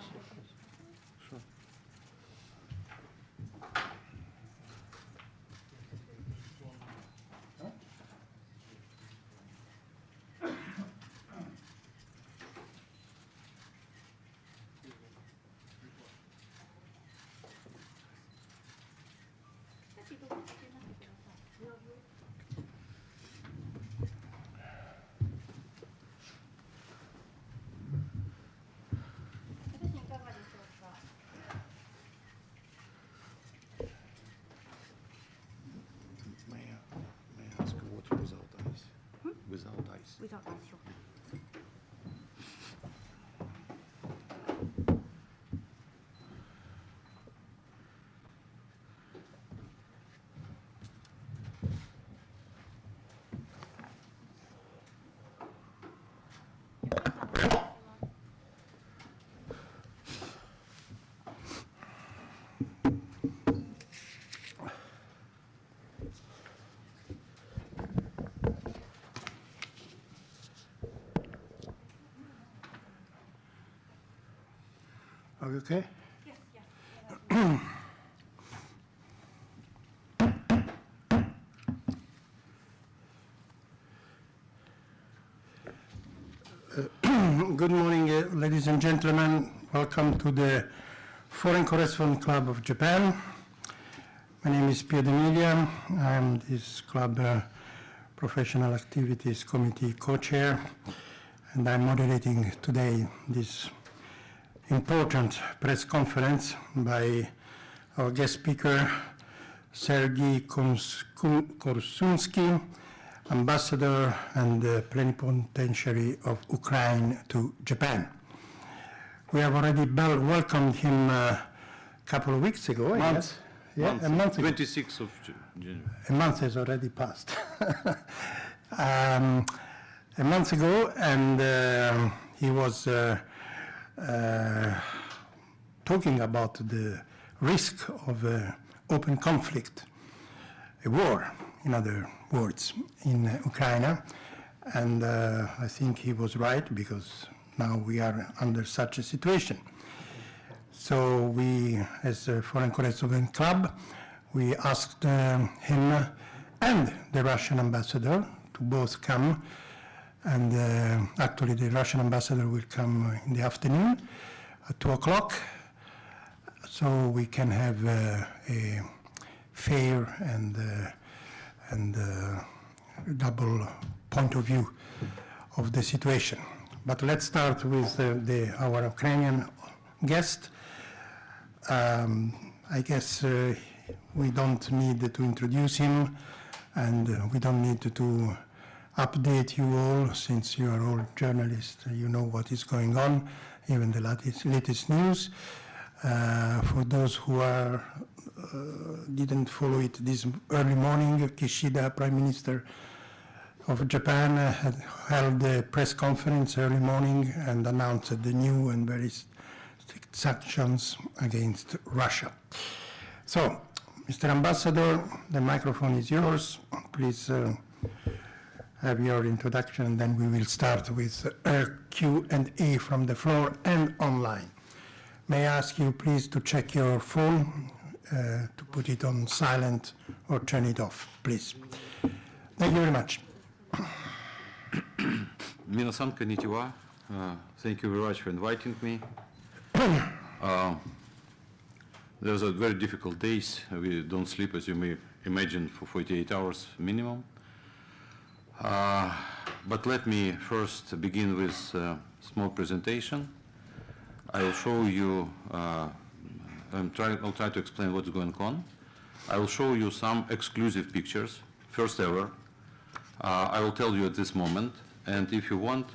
Sure. May I ask water without ice? Without ice. Without ice, sure. Are you okay? Yes, yes. Good morning, ladies and gentlemen. Welcome to the Foreign Correspondent Club of Japan. My name is Pier D'Emilia. I am this club Professional Activities Committee co-chair, and I'm moderating today this important press conference by our guest speaker, Sergiy Korsunsky, Ambassador and Plenipotentiary of Ukraine to Japan. We have already welcomed him a couple of weeks ago, I guess. Yeah, a month ago. 26th of January. A month has already passed. A month ago, and he was talking about the risk of open conflict, a war, in other words, in Ukraine. And I think he was right, because now we are under such a situation. So we, as a Foreign Correspondent Club, we asked him and the Russian ambassador to both come. And actually the Russian ambassador will come in the afternoon at 2 o'clock, so we can have a fair and double point of view of the situation. But let's start with our Ukrainian guest. I guess we don't need to introduce him, and we don't need to update you all, since you are all journalists. You know what is going on, even the latest news. For those who didn't follow it this early morning, Kishida, Prime Minister of Japan, had held a press conference early morning and announced the new and very strict sanctions against Russia. So, Mr. Ambassador, the microphone is yours. Please have your introduction, and then we will start with Q&A from the floor and online. May I ask you please to check your phone, to put it on silent or turn it off, please. Thank you very much. Minasan konnichiwa. Thank you very much for inviting me. Those are very difficult days. We don't sleep, as you may imagine, for 48 hours minimum. But let me first begin with a small presentation. I will show you, I'll try to explain what's going on. I will show you some exclusive pictures, first ever. I will tell you at this moment, and if you want,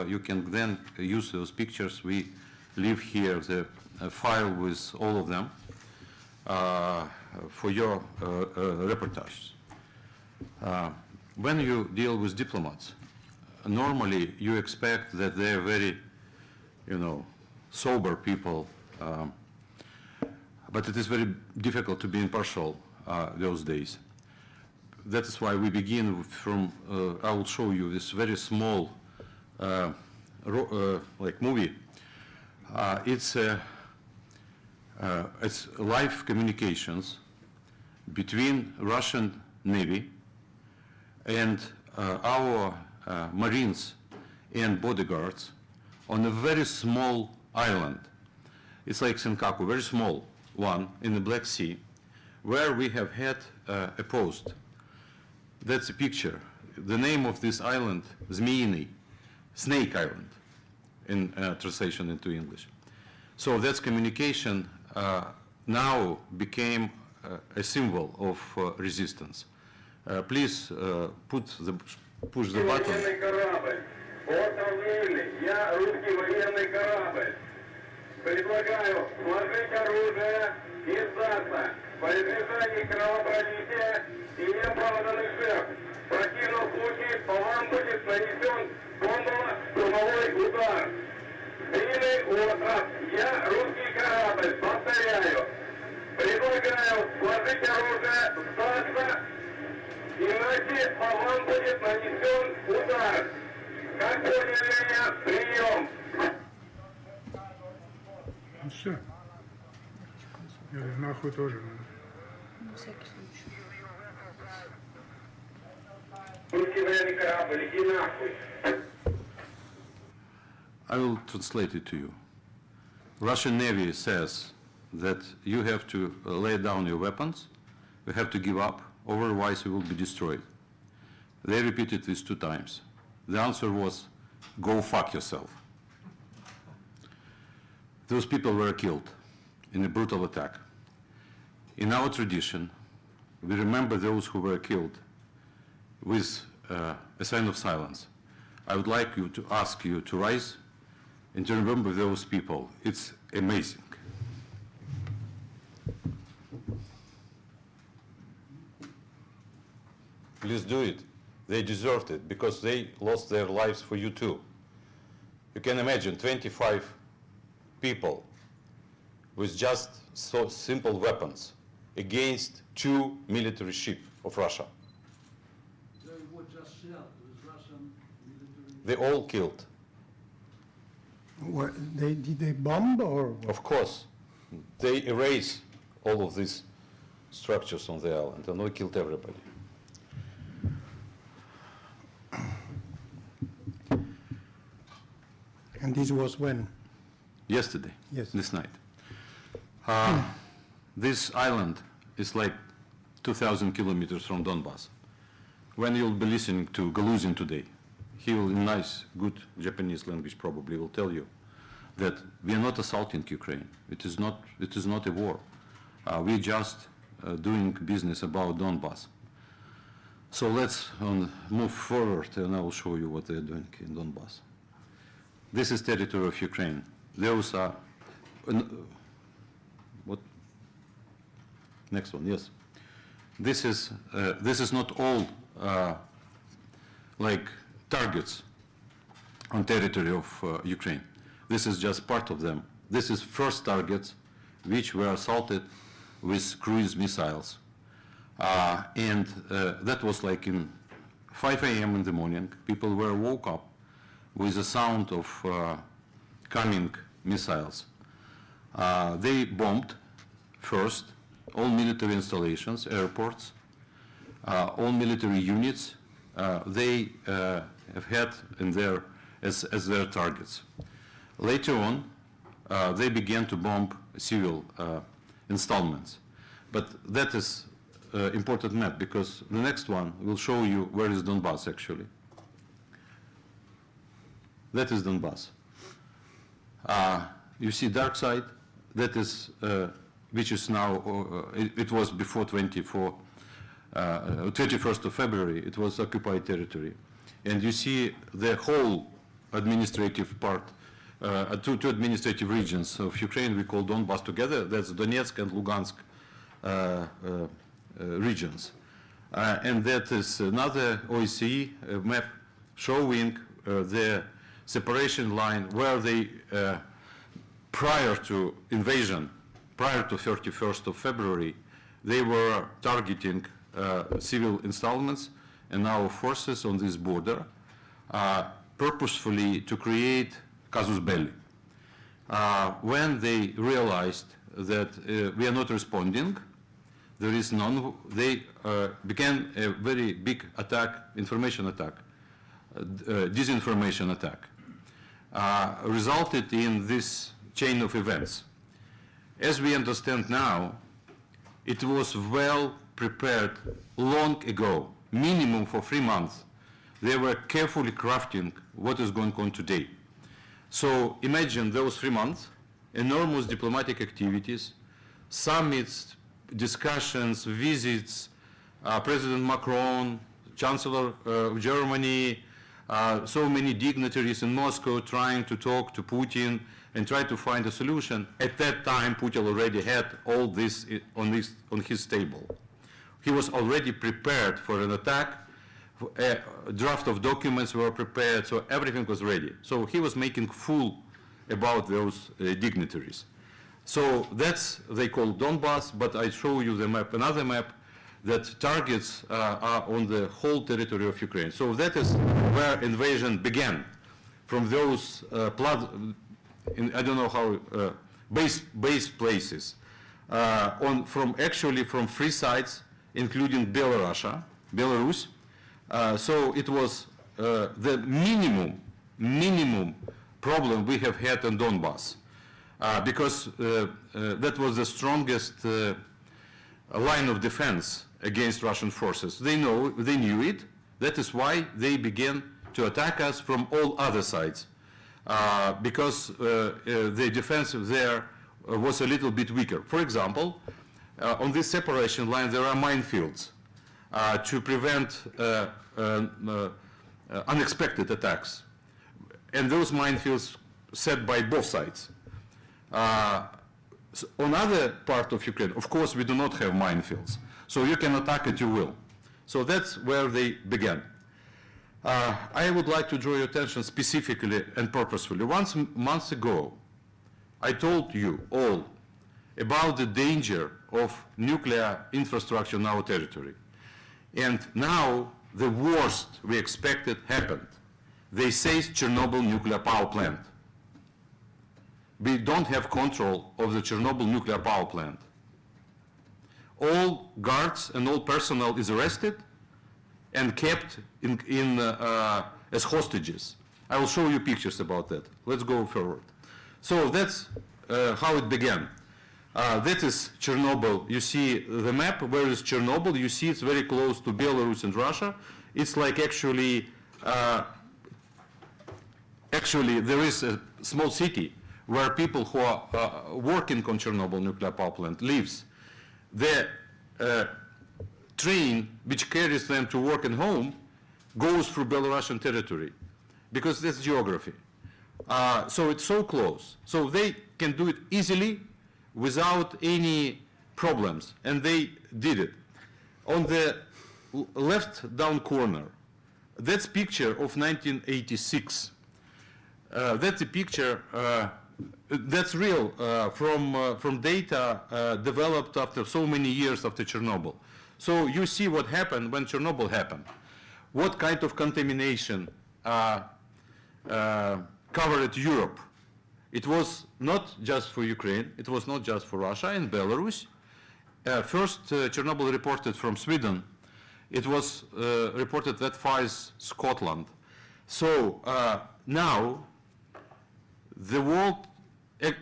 you can then use those pictures. We leave here the file with all of them for your reportage. When you deal with diplomats, normally you expect that they're very, sober people, but it is very difficult to be impartial those days. That is why we begin from, I will show you this very small like movie It's live communications between Russian Navy and our Marines and bodyguards on a very small island. It's like Senkaku, very small one in the Black Sea, where we have had a post. That's a picture. The name of this island, Zmiyny, Snake Island, in translation into English. So that's communication now became a symbol of resistance. Please push the button. Военный корабль. Остров я русский военный корабль. Предлагаю сложить оружие и сдаться. По избежанию кровопролития и неоправданных жертв. В противном случае по вам будет нанесен бомбово-штурмовой удар. Длинный остров. Я русский корабль. Повторяю. Предлагаю сложить оружие, сдаться, иначе по вам будет нанесен удар. Как поняли меня? Прием. Ну все. Или нахуй тоже надо. На всякий случай. Русский военный корабль, иди нахуй. I will translate it to you. Russian Navy says that you have to lay down your weapons, you have to give up, otherwise you will be destroyed. They repeated this 2 times. The answer was, go fuck yourself. Those people were killed in a brutal attack. In our tradition, we remember those who were killed with a sign of silence. I would like you to ask you to rise and to remember those people. It's amazing. Please do it. They deserved it because they lost their lives for you too. You can imagine 25 people with just so simple weapons against 2 military ships of Russia. They were just shelled with Russian military. They all killed. Did they bomb or what? Of course, they erased all of these structures on the island and they killed everybody. And this was when? Yesterday, Yes. this night. This island is like 2,000 kilometers from Donbass. When you'll be listening to Galuzin today, he will, in nice, good Japanese language probably, will tell you that we are not assaulting Ukraine. It is not a war. We're just doing business about Donbass. So let's move forward and I will show you what they're doing in Donbass. This is territory of Ukraine. Those are, what? Next one, yes. This is not all like targets on territory of Ukraine. This is just part of them. This is first targets which were assaulted with cruise missiles. And that was like in 5 a.m. in the morning. People were woke up with the sound of coming missiles. They bombed first all military installations, airports, all military units. They have had in their, as their targets. Later on, they began to bomb civil installments. But that is important map because the next one will show you where is Donbass actually. That is Donbass. You see dark side, that is, which is now, it was before 21st of February, it was occupied territory. And you see the whole administrative part, two administrative regions of Ukraine we call Donbass together, that's Donetsk and Lugansk regions. And that is another OSCE map showing the separation line where they, prior to invasion, prior to 31st of February, they were targeting civil installments and our forces on this border purposefully to create casus belli. when they realized that we are not responding, there is none, they began a very big attack, information attack, disinformation attack, resulted in this chain of events. As we understand now, it was well prepared long ago, minimum for 3 months. They were carefully crafting what is going on today. So imagine those 3 months, enormous diplomatic activities, summits, discussions, visits, President Macron, Chancellor of Germany, so many dignitaries in Moscow trying to talk to Putin and try to find a solution. At that time, Putin already had all this on his table. He was already prepared for an attack. A draft of documents were prepared, so everything was ready. So he was making fool about those dignitaries. So that's, they call Donbass, but I show you the map, another map, that targets are on the whole territory of Ukraine. So that is where invasion began, from those I don't know how, base places, from 3 sides, including Belarus. So it was the minimum problem we have had in Donbass, because that was the strongest line of defense against Russian forces. They knew it. That is why they began to attack us from all other sides, because the defense there was a little bit weaker. For example, on this separation line there are minefields to prevent unexpected attacks, and those minefields set by both sides. So on other part of Ukraine, of course, we do not have minefields, so you can attack at your will. So that's where they began. I would like to draw your attention specifically and purposefully. Months ago, I told you all about the danger of nuclear infrastructure in our territory. And now the worst we expected happened. They seized Chernobyl nuclear power plant. We don't have control of the Chernobyl nuclear power plant. All guards and all personnel is arrested and kept as hostages. I will show you pictures about that. Let's go forward. So that's how it began. That is Chernobyl. You see the map. Where is Chernobyl? You see it's very close to Belarus and Russia. It's like actually there is a small city where people who are working on Chernobyl nuclear power plant lives. The train which carries them to work and home goes through Belarusian territory, because that's geography. So it's so close. So they can do it easily without any problems, and they did it. On the left down corner, that's picture of 1986. That's a picture that's real from data developed after so many years after Chernobyl. So you see what happened when Chernobyl happened. What kind of contamination covered Europe. It was not just for Ukraine, it was not just for Russia and Belarus. First, Chernobyl reported from Sweden. It was reported that far as Scotland. So now, the world,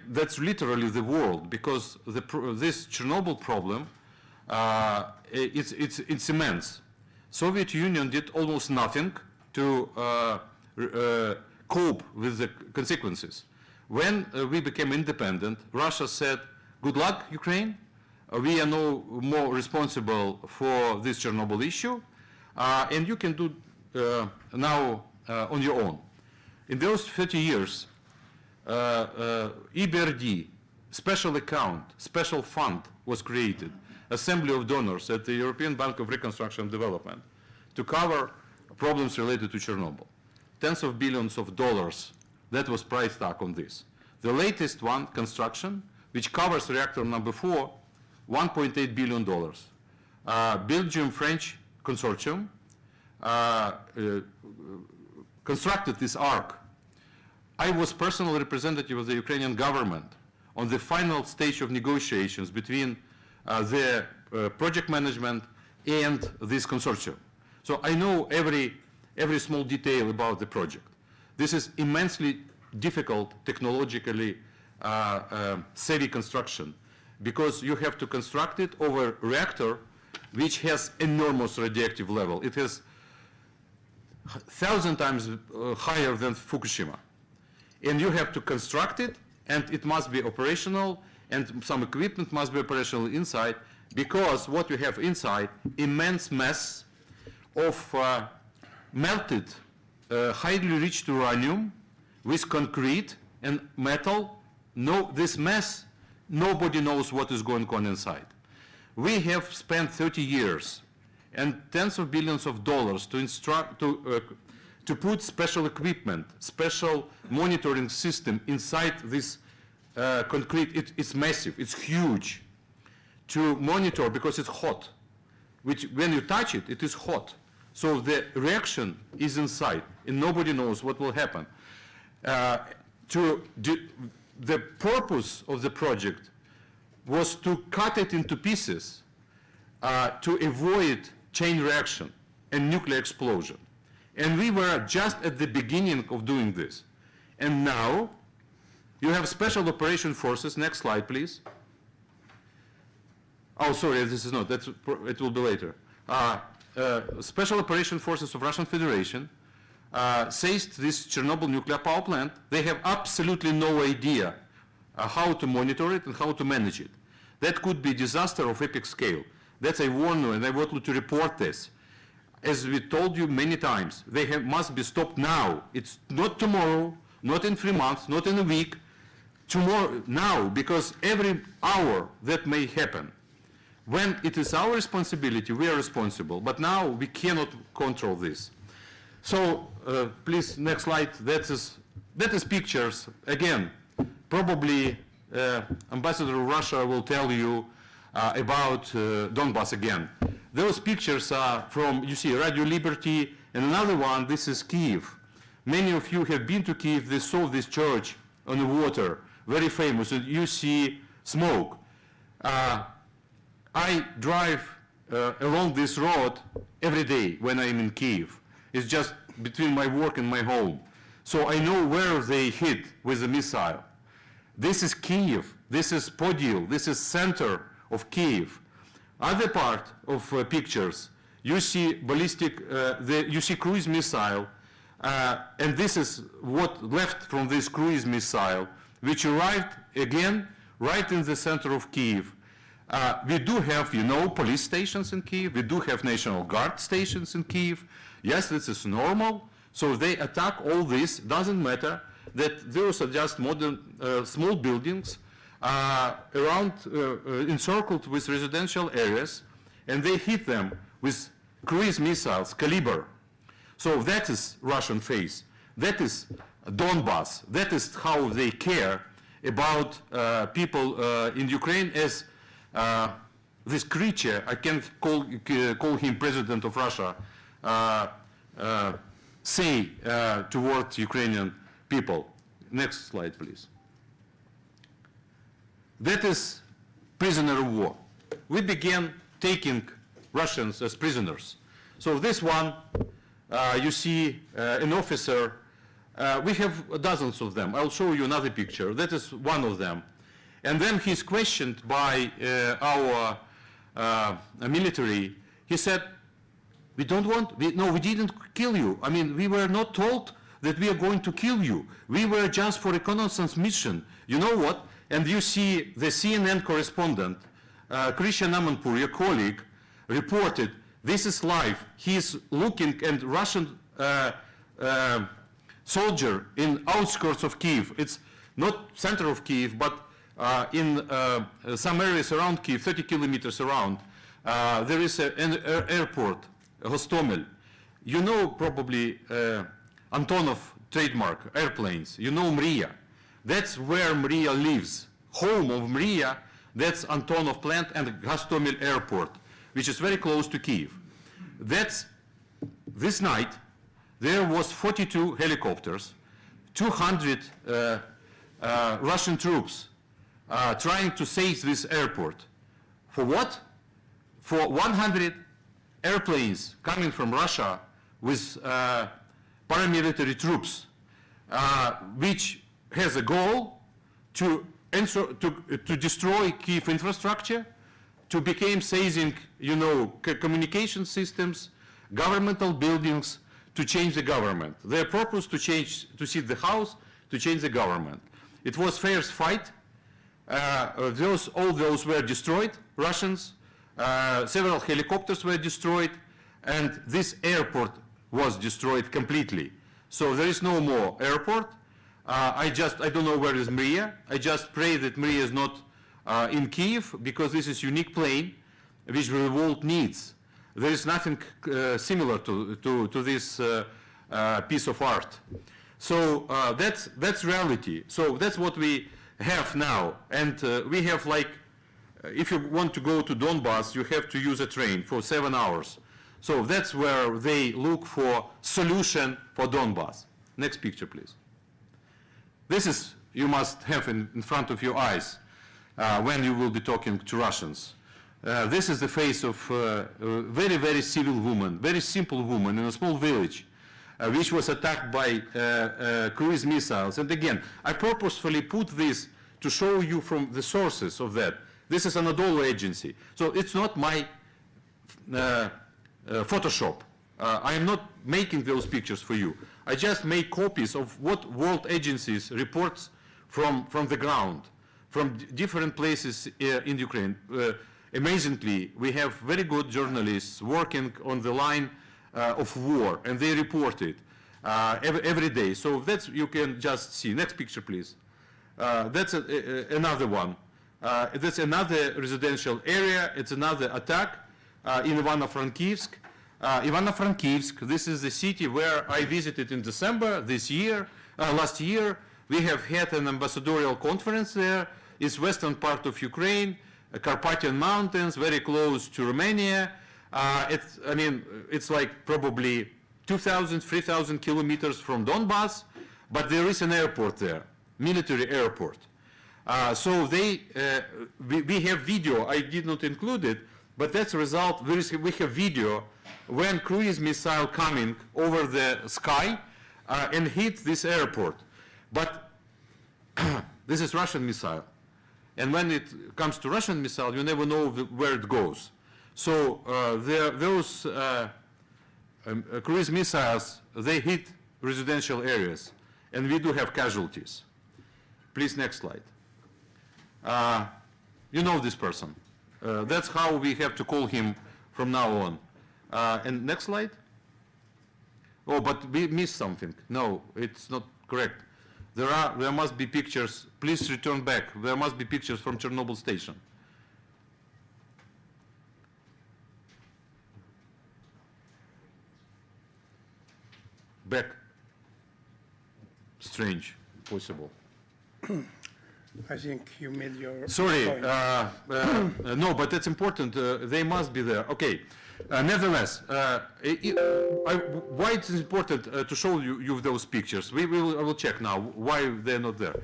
that's literally the world, because this Chernobyl problem, it's immense. Soviet Union did almost nothing to cope with the consequences. When we became independent, Russia said, good luck, Ukraine. We are no more responsible for this Chernobyl issue, and you can do now on your own. In those 30 years, EBRD, special account, special fund was created, assembly of donors at the European Bank of Reconstruction and Development to cover problems related to Chernobyl. Tens of billions of dollars, that was price tag on this. The latest one, construction, which covers reactor number 4, $1.8 billion. Belgium-French consortium constructed this arc I was personal representative of the Ukrainian government on the final stage of negotiations between the project management and this consortium. So I know every small detail about the project. This is immensely difficult, technologically savvy construction, because you have to construct it over a reactor which has enormous radioactive level. It has 1,000 times higher than Fukushima. And you have to construct it, and it must be operational, and some equipment must be operational inside, because what you have inside, immense mass of melted, highly enriched uranium with concrete and metal. This mass, nobody knows what is going on inside. We have spent 30 years and tens of billions of dollars to put special equipment, special monitoring system inside this concrete. It's massive, it's huge, to monitor, because it's hot. Which, when you touch it, it is hot. So the reaction is inside, and nobody knows what will happen. The purpose of the project was to cut it into pieces to avoid chain reaction and nuclear explosion. And we were just at the beginning of doing this. And now you have special operation forces. Next slide, please. Oh, sorry, this is not. It will be later. Special operation forces of Russian Federation seized this Chernobyl nuclear power plant. They have absolutely no idea how to monitor it and how to manage it. That could be disaster of epic scale. That's I warn you, and I want you to report this. As we told you many times, they must be stopped now. It's not tomorrow, not in 3 months, not in a week. Tomorrow, now, because every hour that may happen. When it is our responsibility, we are responsible. But now we cannot control this. So, please, next slide. That is pictures. Again, probably Ambassador of Russia will tell you about Donbass again. Those pictures are from, you see, Radio Liberty, and another one, this is Kyiv. Many of you have been to Kyiv. They saw this church on the water, very famous, and you see smoke. I drive along this road every day when I'm in Kyiv. It's just between my work and my home. So I know where they hit with the missile. This is Kyiv, this is Podil, this is center of Kyiv. Other part of pictures, you see ballistic, you see cruise missile, and this is what left from this cruise missile, which arrived again right in the center of Kyiv. We do have, you know, police stations in Kyiv. We do have National Guard stations in Kyiv. Yes, this is normal. So they attack all this. Doesn't matter that those are just modern small buildings around, encircled with residential areas, and they hit them with cruise missiles, caliber. So that is Russian face. That is Donbass. That is how they care about people in Ukraine as this creature, I can't call him President of Russia, say towards Ukrainian people. Next slide, please. That is prisoner of war. We began taking Russians as prisoners. So this one, you see an officer. We have dozens of them. I'll show you another picture. That is one of them. And then he's questioned by our military. He said, we didn't kill you. I mean, we were not told that we are going to kill you. We were just for reconnaissance mission. You know what? And you see the CNN correspondent, Christian Amanpour, your colleague, reported, this is live. He's looking at Russian soldier in outskirts of Kyiv. It's not center of Kyiv, but in some areas around Kyiv, 30 kilometers around, there is an airport, Hostomel. You know probably Antonov trademark, airplanes. You know Mriya. That's where Mriya lives. Home of Mriya, that's Antonov plant and Hostomel airport, which is very close to Kyiv. That's, this night, there was 42 helicopters, 200 Russian troops trying to seize this airport. For what? For 100 airplanes coming from Russia with paramilitary troops, which has a goal to destroy Kyiv infrastructure, to become seizing, communication systems, governmental buildings, to change the government. Their purpose to seat the house, to change the government. It was fierce fight. All those were destroyed, Russians. Several helicopters were destroyed, and this airport was destroyed completely. So there is no more airport. I don't know where is Maria. I just pray that Maria is not in Kyiv, because this is unique plane which the world needs. There is nothing similar to this piece of art. So that's reality. So that's what we have now. And we have, like, if you want to go to Donbass, you have to use a train for 7 hours. So that's where they look for solution for Donbass. Next picture, please. This is, you must have in front of your eyes when you will be talking to Russians. This is the face of a very, very civil woman, very simple woman in a small village, which was attacked by cruise missiles. And again, I purposefully put this to show you from the sources of that. This is Anadolu agency. So it's not my Photoshop. I am not making those pictures for you. I just make copies of what world agencies reports from the ground, from different places in Ukraine. Amazingly, we have very good journalists working on the line of war, and they report it every day. So that's, you can just see. Next picture, please. That's another one. That's another residential area. It's another attack in Ivano-Frankivsk. Ivano-Frankivsk, this is the city where I visited in December last year. We have had an ambassadorial conference there. It's western part of Ukraine, Carpathian Mountains, very close to Romania. It's like probably 2,000, 3,000 kilometers from Donbass, but there is an airport there, military airport. So we have video. I did not include it, but that's a result. We have video when cruise missile coming over the sky and hit this airport. But this is Russian missile. And when it comes to Russian missile, you never know where it goes. So those cruise missiles, they hit residential areas, and we do have casualties. Please, next slide. You know this person. That's how we have to call him from now on. And next slide. Oh, but we missed something. No, it's not correct. There must be pictures. Please return back. There must be pictures from Chernobyl station. Back. Strange. Possible. I think you made your Sorry, point. no, but that's important. They must be there. Okay. Nevertheless, why it is important to show you those pictures? I will check now why they're not there.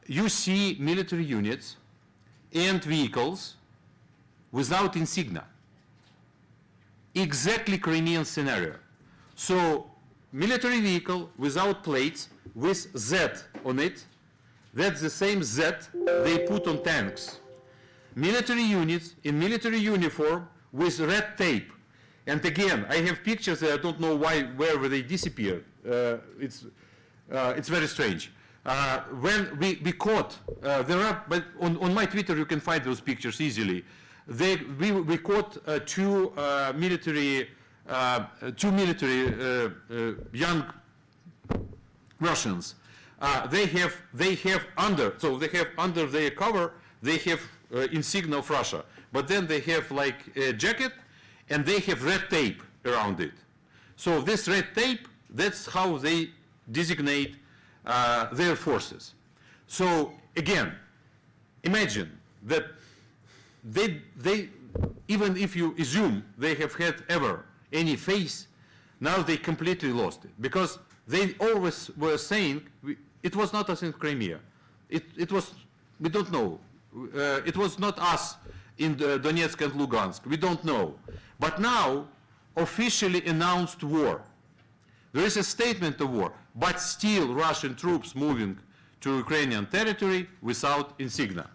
You see military units and vehicles without insignia. Exactly Crimean scenario. So, military vehicle without plates with Z on it. That's the same Z they put on tanks. Military units in military uniform with red tape. And again, I have pictures that I don't know where they disappeared. It's very strange. When we caught, but on my Twitter you can find those pictures easily. We caught two military young Russians. They have under their cover, they have insignia of Russia, but then they have like a jacket, and they have red tape around it. So this red tape, that's how they designate their forces. So again, imagine that they even if you assume they have had ever any face, now they completely lost it, because they always were saying it was not us in Crimea. It was, we don't know. It was not us in Donetsk and Lugansk. We don't know. But now, officially announced war. There is a statement of war, but still Russian troops moving to Ukrainian territory without insignia.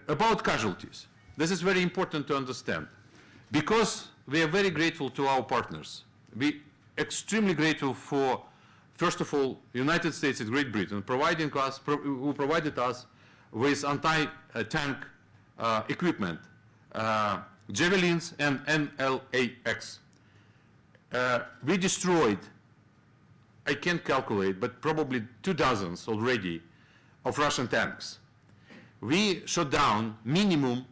About casualties. This is very important to understand. Because we are very grateful to our partners. We extremely grateful for, first of all, United States and Great Britain who provided us with anti-tank equipment, javelins and NLAX. We destroyed, I can't calculate, but probably 2 dozens already of Russian tanks. We shot down minimum,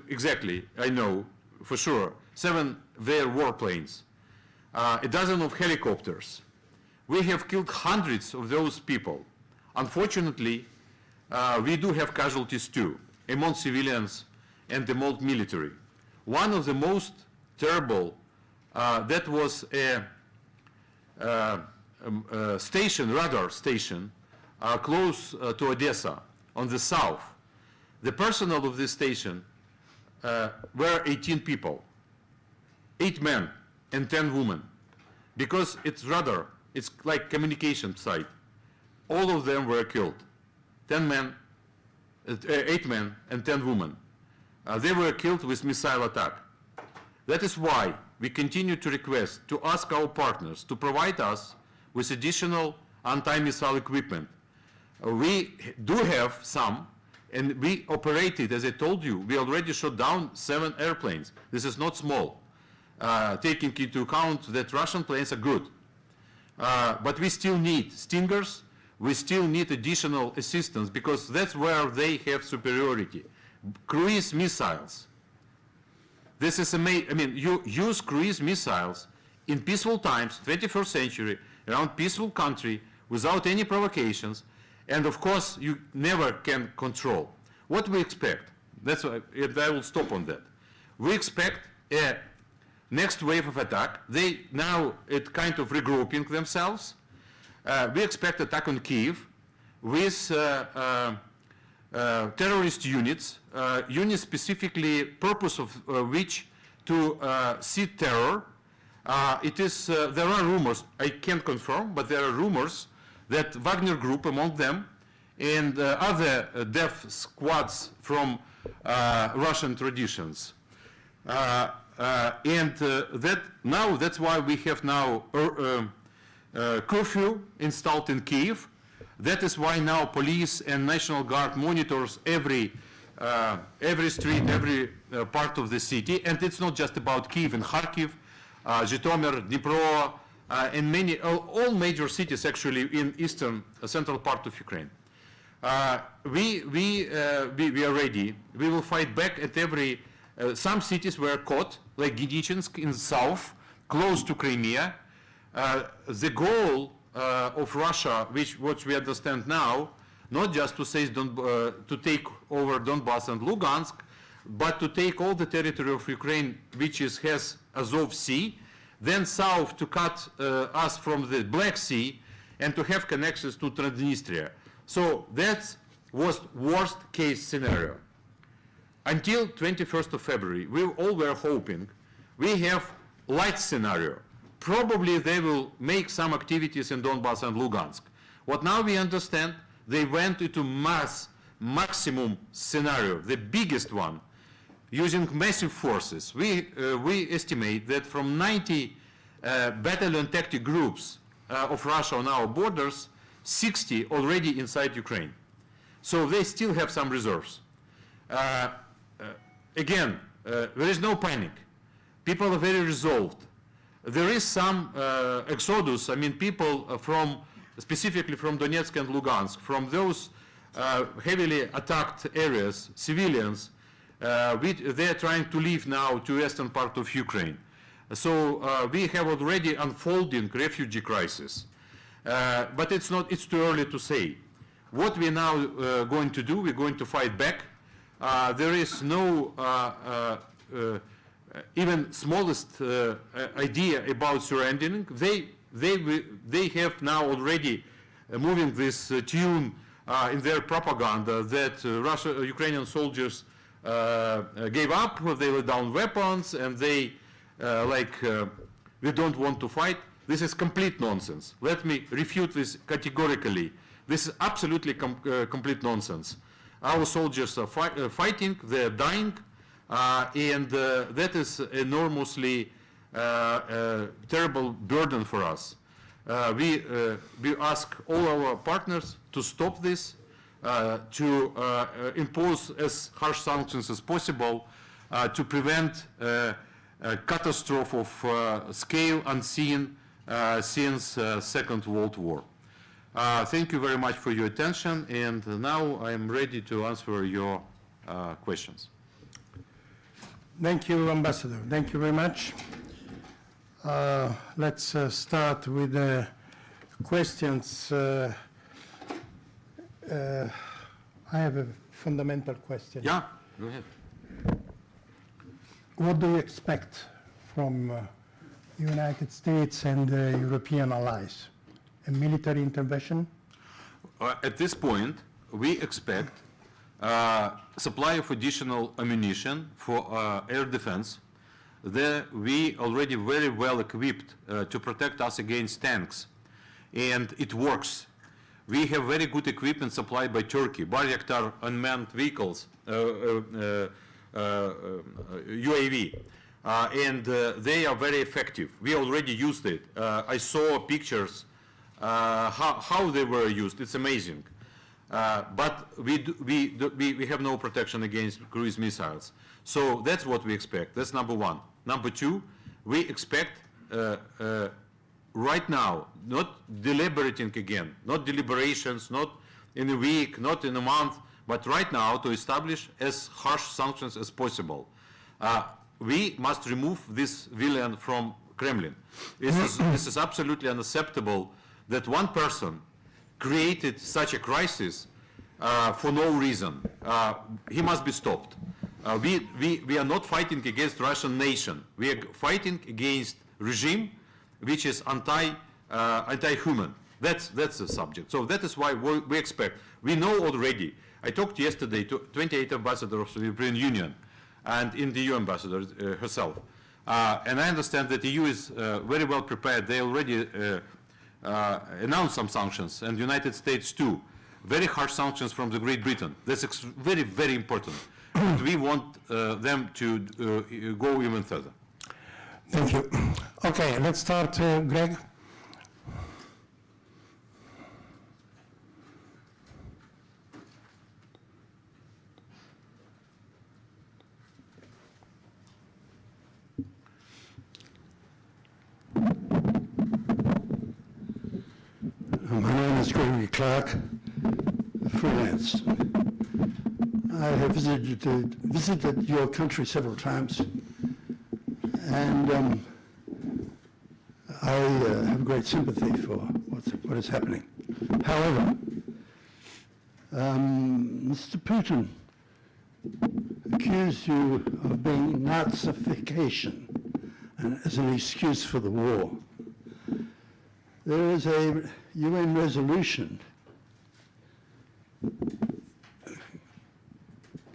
exactly, I know for sure, 7 their warplanes, a dozen of helicopters. We have killed hundreds of those people. Unfortunately, we do have casualties too, among civilians and among military. One of the most terrible, that was a station, radar station, close to Odessa on the south. The personnel of this station were 18 people, 8 men and 10 women, because it's radar, it's like communication site. All of them were killed, 8 men and 10 women. They were killed with missile attack. That is why we continue to request, to ask our partners to provide us with additional anti-missile equipment. We do have some, and we operated, as I told you, we already shot down 7 airplanes. This is not small, taking into account that Russian planes are good. But we still need Stingers, we still need additional assistance, because that's where they have superiority. Cruise missiles. This is amazing. I mean, you use cruise missiles in peaceful times, 21st century, around peaceful country, without any provocations, and of course, you never can control. What we expect, that's why I will stop on that. We expect a next wave of attack. They now, kind of regrouping themselves. We expect attack on Kyiv with terrorist units, units specifically purpose of which to seed terror. There are rumors, I can't confirm, but there are rumors that Wagner Group among them and other death squads from Russian traditions. That's why we have now curfew installed in Kyiv. That is why now police and National Guard monitors every street, every part of the city. And it's not just about Kyiv and Kharkiv, Zhytomyr, Dnipro, and many, all major cities actually in eastern, central part of Ukraine. We are ready. We will fight back at every, some cities were caught, like Gidichinsk in the south, close to Crimea. The goal of Russia, which we understand now, not just to say to take over Donbass and Lugansk, but to take all the territory of Ukraine, which has Azov Sea, then south to cut us from the Black Sea, and to have connections to Transnistria. So that was worst case scenario. Until 21st of February, we all were hoping we have light scenario. Probably they will make some activities in Donbass and Lugansk. What now we understand, they went into maximum scenario, the biggest one, using massive forces. We estimate that from 90 battalion tactic groups of Russia on our borders, 60 already inside Ukraine. So they still have some reserves. Again, there is no panic. People are very resolved. There is some exodus, I mean people specifically from Donetsk and Lugansk, from those heavily attacked areas, civilians, they are trying to leave now to western part of Ukraine. So we have already unfolding refugee crisis. But it's too early to say. What we're now going to do, we're going to fight back. There is no even smallest idea about surrendering, they have now already moving this tune in their propaganda that Ukrainian soldiers gave up, they laid down weapons, and they we don't want to fight. This is complete nonsense. Let me refute this categorically. This is absolutely complete nonsense. Our soldiers are fighting, they're dying, and that is enormously terrible burden for us. We ask all our partners to stop this, to impose as harsh sanctions as possible, to prevent a catastrophe of scale unseen since Second World War. Thank you very much for your attention, and now I am ready to answer your questions. Thank you, Ambassador. Thank you very much. Let's start with the questions. I have a fundamental question. Yeah, go ahead. What do you expect from the United States and the European allies? A military intervention? At this point, we expect supply of additional ammunition for air defense. We already very well equipped to protect us against tanks, and it works. We have very good equipment supplied by Turkey, Bayraktar unmanned vehicles, UAV, and they are very effective. We already used it. I saw pictures how they were used. It's amazing. But we have no protection against cruise missiles. So that's what we expect. That's number one. Number two, we expect right now, not deliberating again, not deliberations, not in a week, not in a month, but right now to establish as harsh sanctions as possible. We must remove this villain from Kremlin. This is absolutely unacceptable that one person created such a crisis for no reason. He must be stopped. We are not fighting against Russian nation. We are fighting against regime which is anti-human. That's the subject. So that is why we expect. We know already. I talked yesterday to 28 ambassadors of the European Union and in the EU ambassador herself. And I understand that the EU is very well prepared. They already announced some sanctions, and the United States too. Very harsh sanctions from the Great Britain. That's very, very important. And we want them to go even further. Thank you. Okay, let's start, Greg. My name is Gregory Clark, freelance. I have visited your country several times, and I have great sympathy for what is happening. However, Mr. Putin accused you of being Nazification as an excuse for the war. There is a UN resolution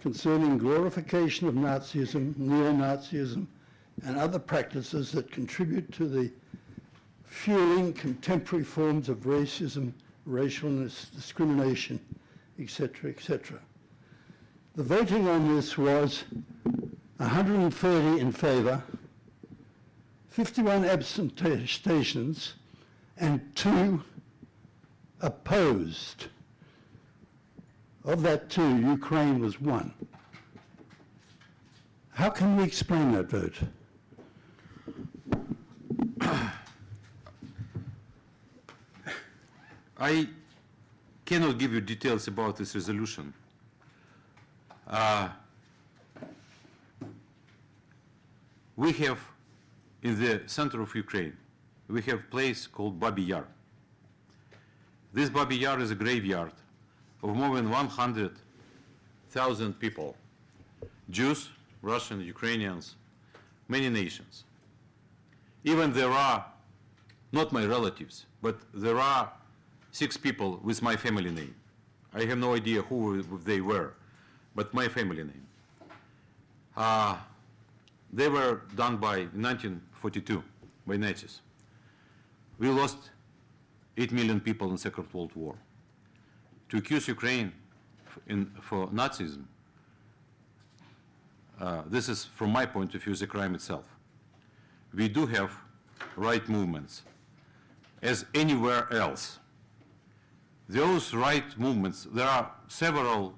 concerning glorification of Nazism, neo-Nazism, and other practices that contribute to the fueling contemporary forms of racism, racial discrimination, etc., etc. The voting on this was 130 in favor, 51 abstentions, and 2 opposed. Of that 2, Ukraine was 1. How can we explain that vote? I cannot give you details about this resolution. We have, in the center of Ukraine, we have a place called Babi Yar. This Babi Yar is a graveyard of more than 100,000 people, Jews, Russian, Ukrainians, many nations. Even there are, not my relatives, but there are 6 people with my family name. I have no idea who they were, but my family name. They were done in 1942 by Nazis. We lost 8 million people in the Second World War. To accuse Ukraine for Nazism, this is, from my point of view, the crime itself. We do have right movements, as anywhere else. Those right movements, there are several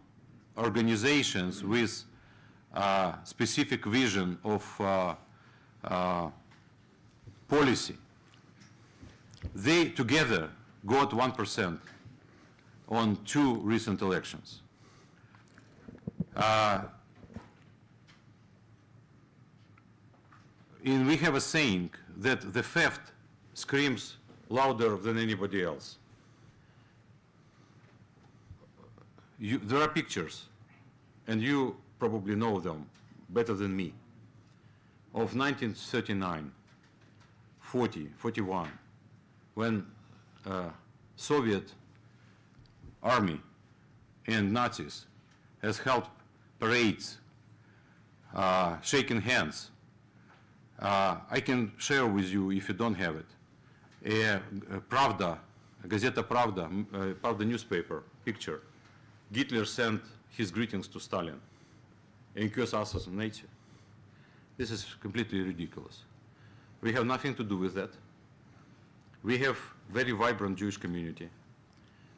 organizations with specific vision of policy. They together got 1% on 2 recent elections. We have a saying that the theft screams louder than anybody else. There are pictures, and you probably know them better than me, of 1939, 40, 41, when Soviet army and Nazis has held parades, shaking hands. I can share with you, if you don't have it, Pravda, Gazeta Pravda, Pravda newspaper picture. Hitler sent his greetings to Stalin, incursion assassination. This is completely ridiculous. We have nothing to do with that. We have very vibrant Jewish community.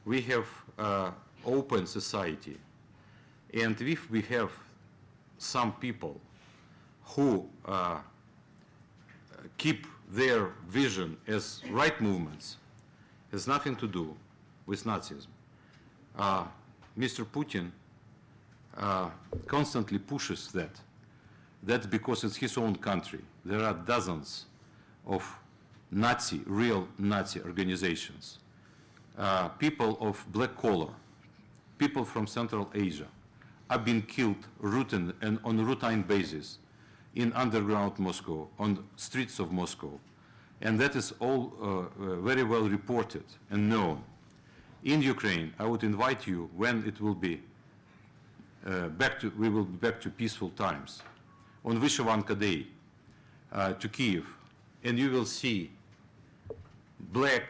We have open society. And if we have some people who keep their vision as right movements, has nothing to do with Nazism. Mr. Putin constantly pushes that. That's because it's his own country. There are dozens of real Nazi organizations, people of black collar, people from Central Asia are being killed on a routine basis in underground Moscow, on streets of Moscow. And that is all very well reported and known. In Ukraine, I would invite you, when it will be we will be back to peaceful times, on Vyshyvanka Day, to Kyiv, and you will see black,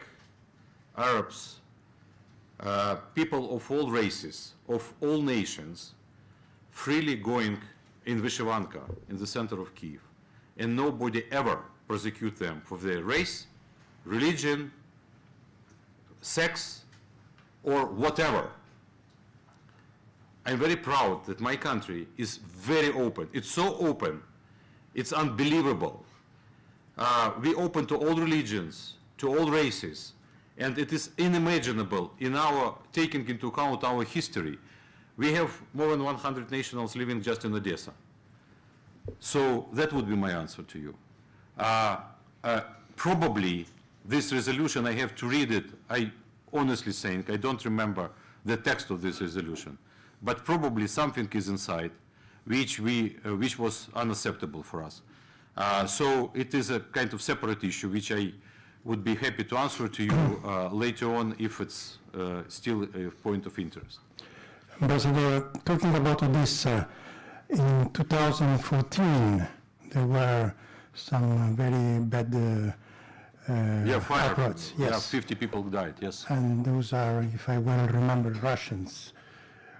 Arabs, people of all races, of all nations, freely going in Vyshyvanka, in the center of Kyiv, and nobody ever prosecute them for their race, religion, sex, or whatever. I'm very proud that my country is very open. It's so open, it's unbelievable. We open to all religions, to all races, and it is unimaginable in our, taking into account our history. We have more than 100 nationals living just in Odessa. So that would be my answer to you. Probably this resolution, I have to read it. I honestly saying, I don't remember the text of this resolution, but probably something is inside which was unacceptable for us. So it is a kind of separate issue which I would be happy to answer to you later on if it's still a point of interest. Ambassador, talking about this, in 2014 there were some very bad fire. uploads. Yes. Yeah, 50 people died, yes. And those are, if I well remember, Russians.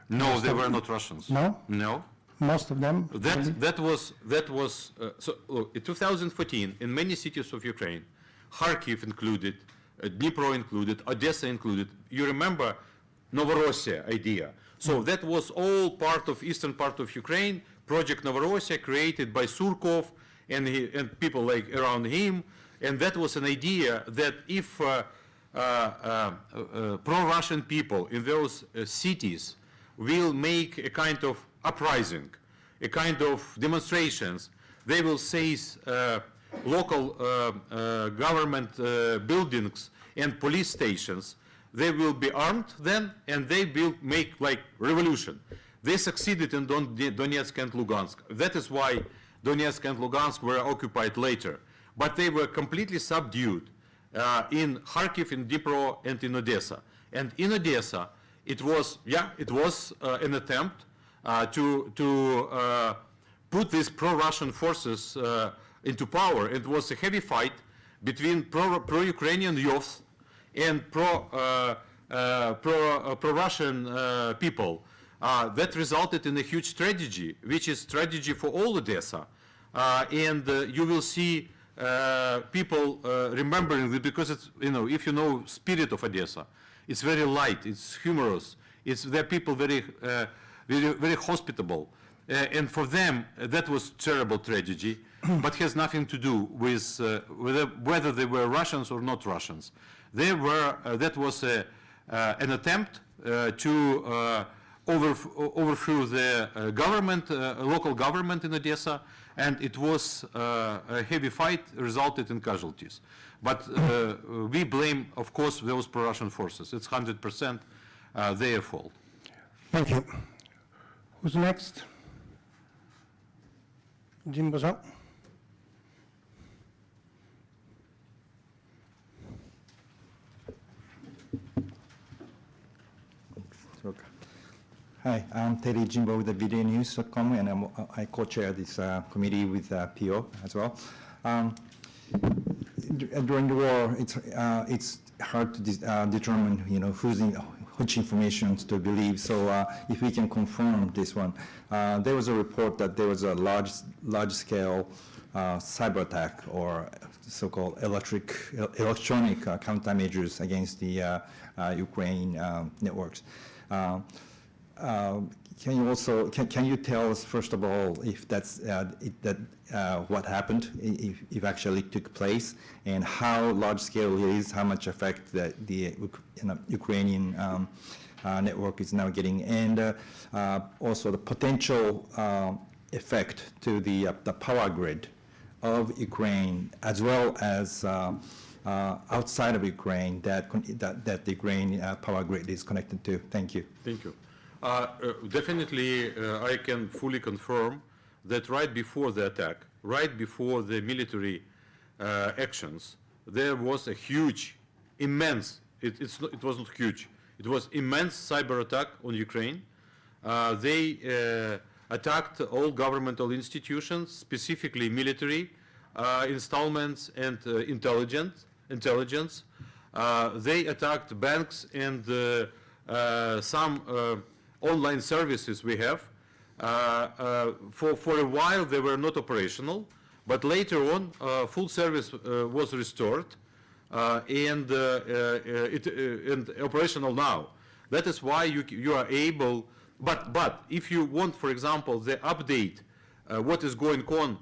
No, they were not Russians. No? No. Most of them? really? That was so look, in 2014 in many cities of Ukraine, Kharkiv included, Dnipro included, Odessa included. You remember Novorossiya idea. So that was all part of eastern part of Ukraine, Project Novorossiya, created by Surkov and people like around him. And that was an idea that if pro-Russian people in those cities will make a kind of uprising, a kind of demonstrations, they will seize local government buildings and police stations. They will be armed then, and they will make like revolution. They succeeded in Donetsk and Lugansk. That is why Donetsk and Lugansk were occupied later. But they were completely subdued in Kharkiv, in Dnipro, and in Odessa. And in Odessa, it was an attempt to put these pro-Russian forces into power. It was a heavy fight between pro-Ukrainian youth and pro-Russian people. That resulted in a huge tragedy, which is tragedy for all Odessa. And you will see people remembering it, because it's, if you know spirit of Odessa, it's very light, it's humorous, they're people very hospitable. And for them, that was terrible tragedy, but has nothing to do with whether they were Russians or not Russians. That was an attempt to overthrew the government, local government in Odessa, and it was a heavy fight, resulted in casualties. But we blame, of course, those pro-Russian forces. It's 100% their fault. Thank you. Who's next? Jim Bozon. Hi, I'm Terry Jimbo with the VideoNews.com, and I co-chair this committee with PO as well. During the war, it's hard to determine, which information to believe. So if we can confirm this one, there was a report that there was a large-scale cyber attack, or so-called electronic countermeasures against the Ukraine networks. Can you also can you tell us, first of all, if that's what happened, if actually took place, and how large scale it is, how much effect that the Ukrainian network is now getting, and also the potential effect to the power grid of Ukraine, as well as outside of Ukraine that the Ukraine power grid is connected to. Thank you. Thank you. Definitely, I can fully confirm that right before the attack, right before the military actions, there was a huge, immense, it was not huge, it was immense cyber attack on Ukraine. They attacked all governmental institutions, specifically military installments and intelligence. They attacked banks and some online services we have. For a while they were not operational, but later on full service was restored and operational now. That is why you are able, but if you want, for example, the update, what is going on,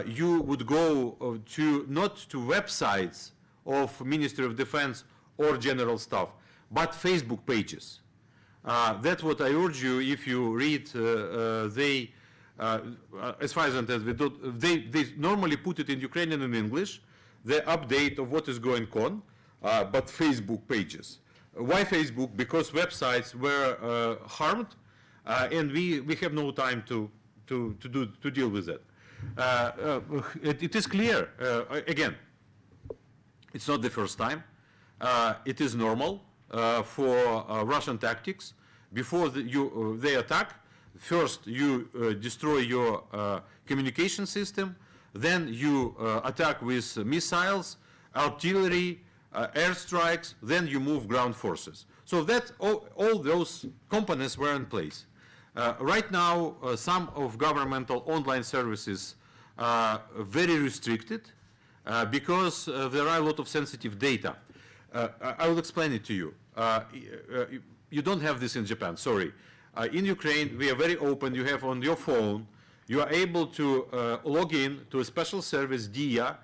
you would go not to websites of Ministry of Defense or General Staff, but Facebook pages. That's what I urge you. If you read, as far as I understand, they normally put it in Ukrainian and English, the update of what is going on, but Facebook pages. Why Facebook? Because websites were harmed, and we have no time to deal with that. It is clear. Again, it's not the first time. It is normal. For Russian tactics. Before they attack, first you destroy your communication system, then you attack with missiles, artillery, airstrikes, then you move ground forces. So that all those components were in place. Right now, some of governmental online services are very restricted because there are a lot of sensitive data. I will explain it to you. You don't have this in Japan, sorry. In Ukraine, we are very open. You have on your phone, you are able to log in to a special service, DIA,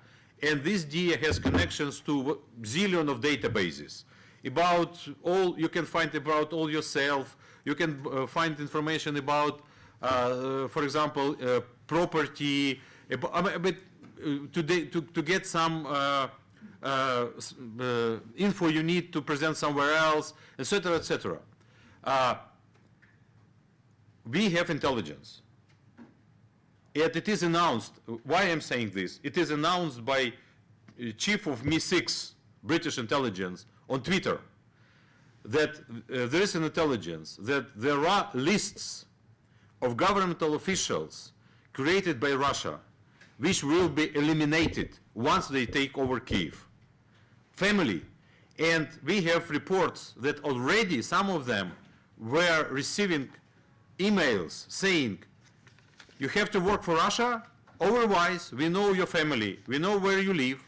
and this DIA has connections to zillion of databases. You can find about all yourself. You can find information about, for example, property, to get some info you need to present somewhere else, etc., etc. We have intelligence, And it is announced, why I'm saying this, it is announced by chief of MI6, British intelligence, on Twitter, that there is an intelligence that there are lists of governmental officials created by Russia which will be eliminated once they take over Kyiv. Family. And we have reports that already some of them were receiving emails saying, you have to work for Russia, otherwise we know your family, we know where you live,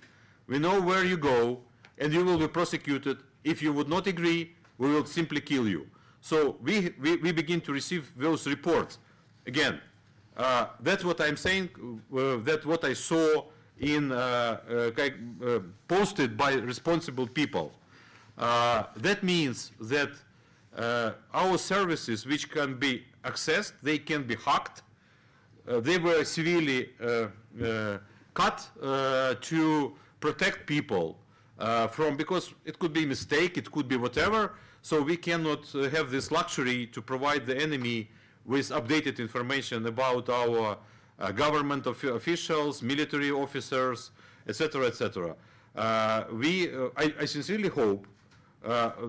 we know where you go, and you will be prosecuted. If you would not agree, we will simply kill you. So we begin to receive those reports. Again, that's what I'm saying, that's what I saw in posted by responsible people. That means that our services which can be accessed, they can be hacked. They were severely cut to protect people from, because it could be a mistake, it could be whatever, so we cannot have this luxury to provide the enemy with updated information about our government officials, military officers, etc., etc. I sincerely hope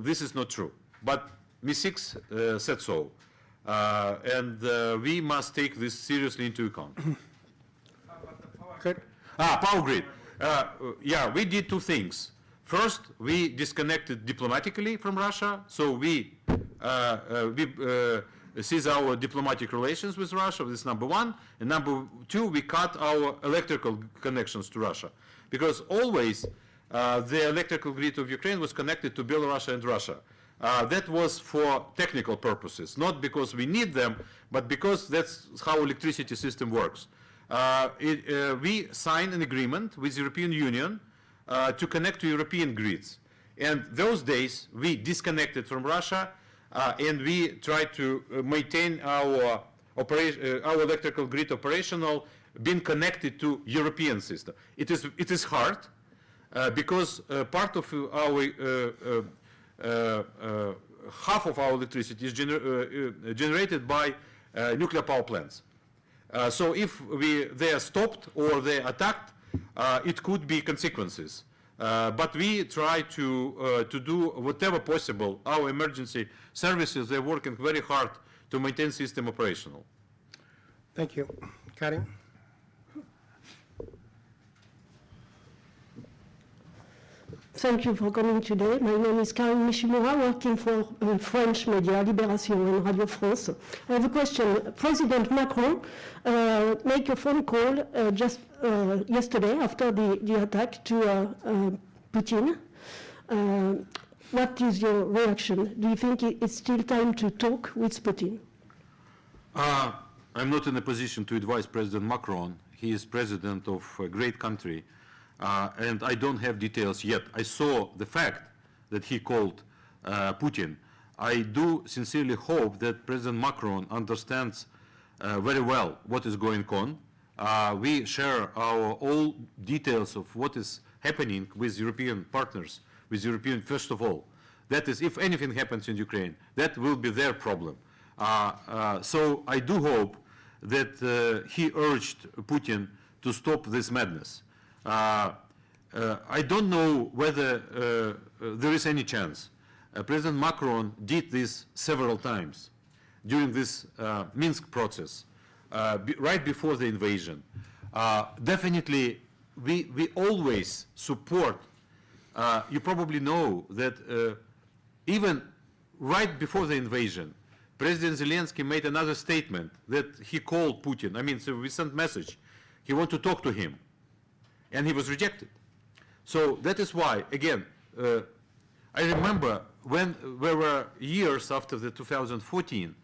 this is not true, but MI6 said so, and we must take this seriously into account. Power grid. Yeah, we did two things. First, we disconnected diplomatically from Russia, so we cease our diplomatic relations with Russia. This is number one. And number two, we cut our electrical connections to Russia, because always the electrical grid of Ukraine was connected to Belarus and Russia. That was for technical purposes, not because we need them, but because that's how electricity system works. We signed an agreement with the European Union to connect to European grids. And those days, we disconnected from Russia, and we tried to maintain our electrical grid operational, being connected to European system. It is hard, because part of our half of our electricity is generated by nuclear power plants. So if they are stopped or they are attacked, it could be consequences. But we try to do whatever possible. Our emergency services, they're working very hard to maintain system operational. Thank you. Karim? Thank you for coming today. My name is Karim Mishimura, working for French media, Libération and Radio France. I have a question. President Macron made a phone call just yesterday after the attack to Putin. What is your reaction? Do you think it's still time to talk with Putin? I'm not in a position to advise President Macron. He is president of a great country. And I don't have details yet. I saw the fact that he called Putin. I do sincerely hope that President Macron understands very well what is going on. We share all details of what is happening with European partners, with European, first of all. That is, if anything happens in Ukraine, that will be their problem. So I do hope that he urged Putin to stop this madness. I don't know whether there is any chance. President Macron did this several times during this Minsk process, right before the invasion. Definitely, we always support. You probably know that even right before the invasion, President Zelensky made another statement that he called Putin. I mean, it's a recent message. He wanted to talk to him. And he was rejected. So that is why, again, I remember when there were years after the 2014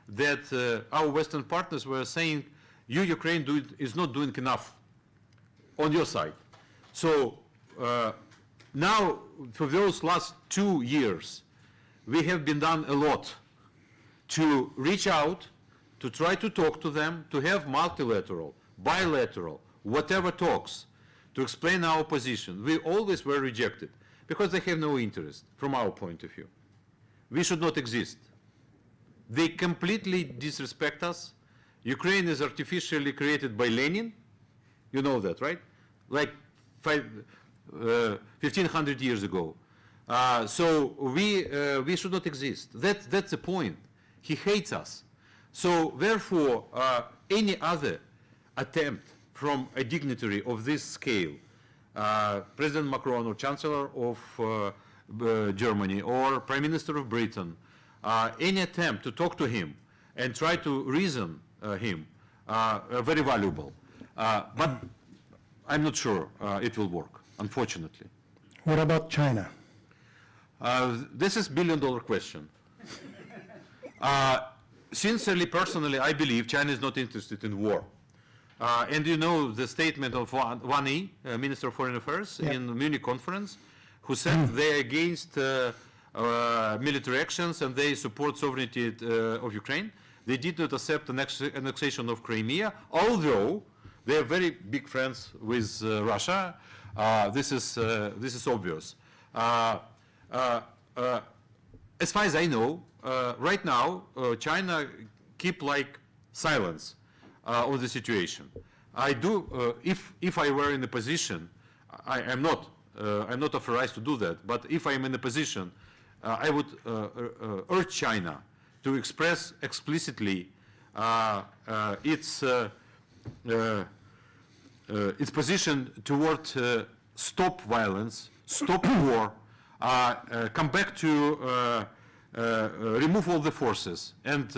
that our Western partners were saying, you, Ukraine, is not doing enough on your side. So now, for those last 2 years, we have been done a lot to reach out, to try to talk to them, to have multilateral, bilateral, whatever talks, to explain our position. We always were rejected because they have no interest from our point of view. We should not exist. They completely disrespect us. Ukraine is artificially created by Lenin. You know that, right? Like 1,500 years ago. So we should not exist. That's the point. He hates us. So therefore, any other attempt from a dignitary of this scale, President Macron or Chancellor of Germany or Prime Minister of Britain, any attempt to talk to him and try to reason him, very valuable. But I'm not sure it will work, unfortunately. What about China? This is $1 billion question. Sincerely, personally, I believe China is not interested in war. And you know the statement of Wang Yi, Minister of Foreign Affairs, in the Munich conference, who said they are against military actions and they support sovereignty of Ukraine. They did not accept the annexation of Crimea, although they are very big friends with Russia. This is obvious. As far as I know, right now, China keep like silence on the situation. I do, if I were in a position, I'm not authorized to do that, but if I'm in a position, I would urge China to express explicitly its position toward stop violence, stop war, come back to remove all the forces and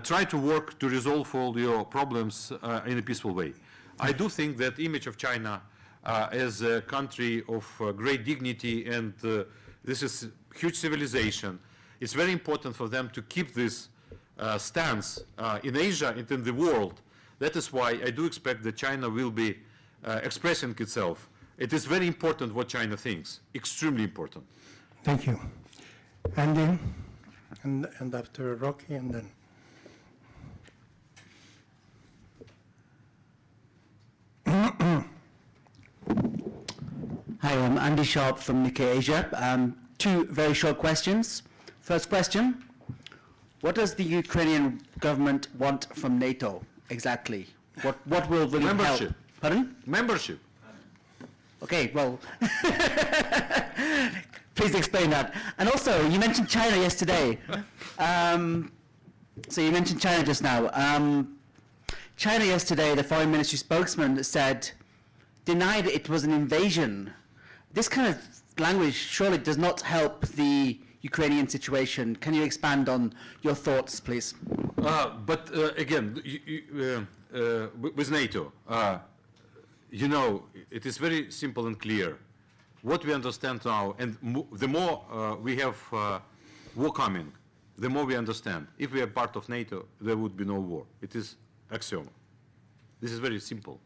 try to work to resolve all your problems in a peaceful way. I do think that image of China as a country of great dignity and this is huge civilization. It's very important for them to keep this stance in Asia and in the world. That is why I do expect that China will be expressing itself. It is very important what China thinks, extremely important. Thank you. Andy, and after Rocky, and then. Hi, I'm Andy Sharp from Nikkei Asia. Two very short questions. First question, what does the Ukrainian government want from NATO exactly? What will really Membership. help? Pardon? Membership. Okay, well, please explain that. And also, you mentioned China yesterday. So you mentioned China just now. China yesterday, the foreign ministry spokesman denied it was an invasion. This kind of language surely does not help the Ukrainian situation. Can you expand on your thoughts, please? But again, with NATO, you know, it is very simple and clear. What we understand now, and the more we have war coming, the more we understand. If we are part of NATO, there would be no war. It is axiom. This is very simple.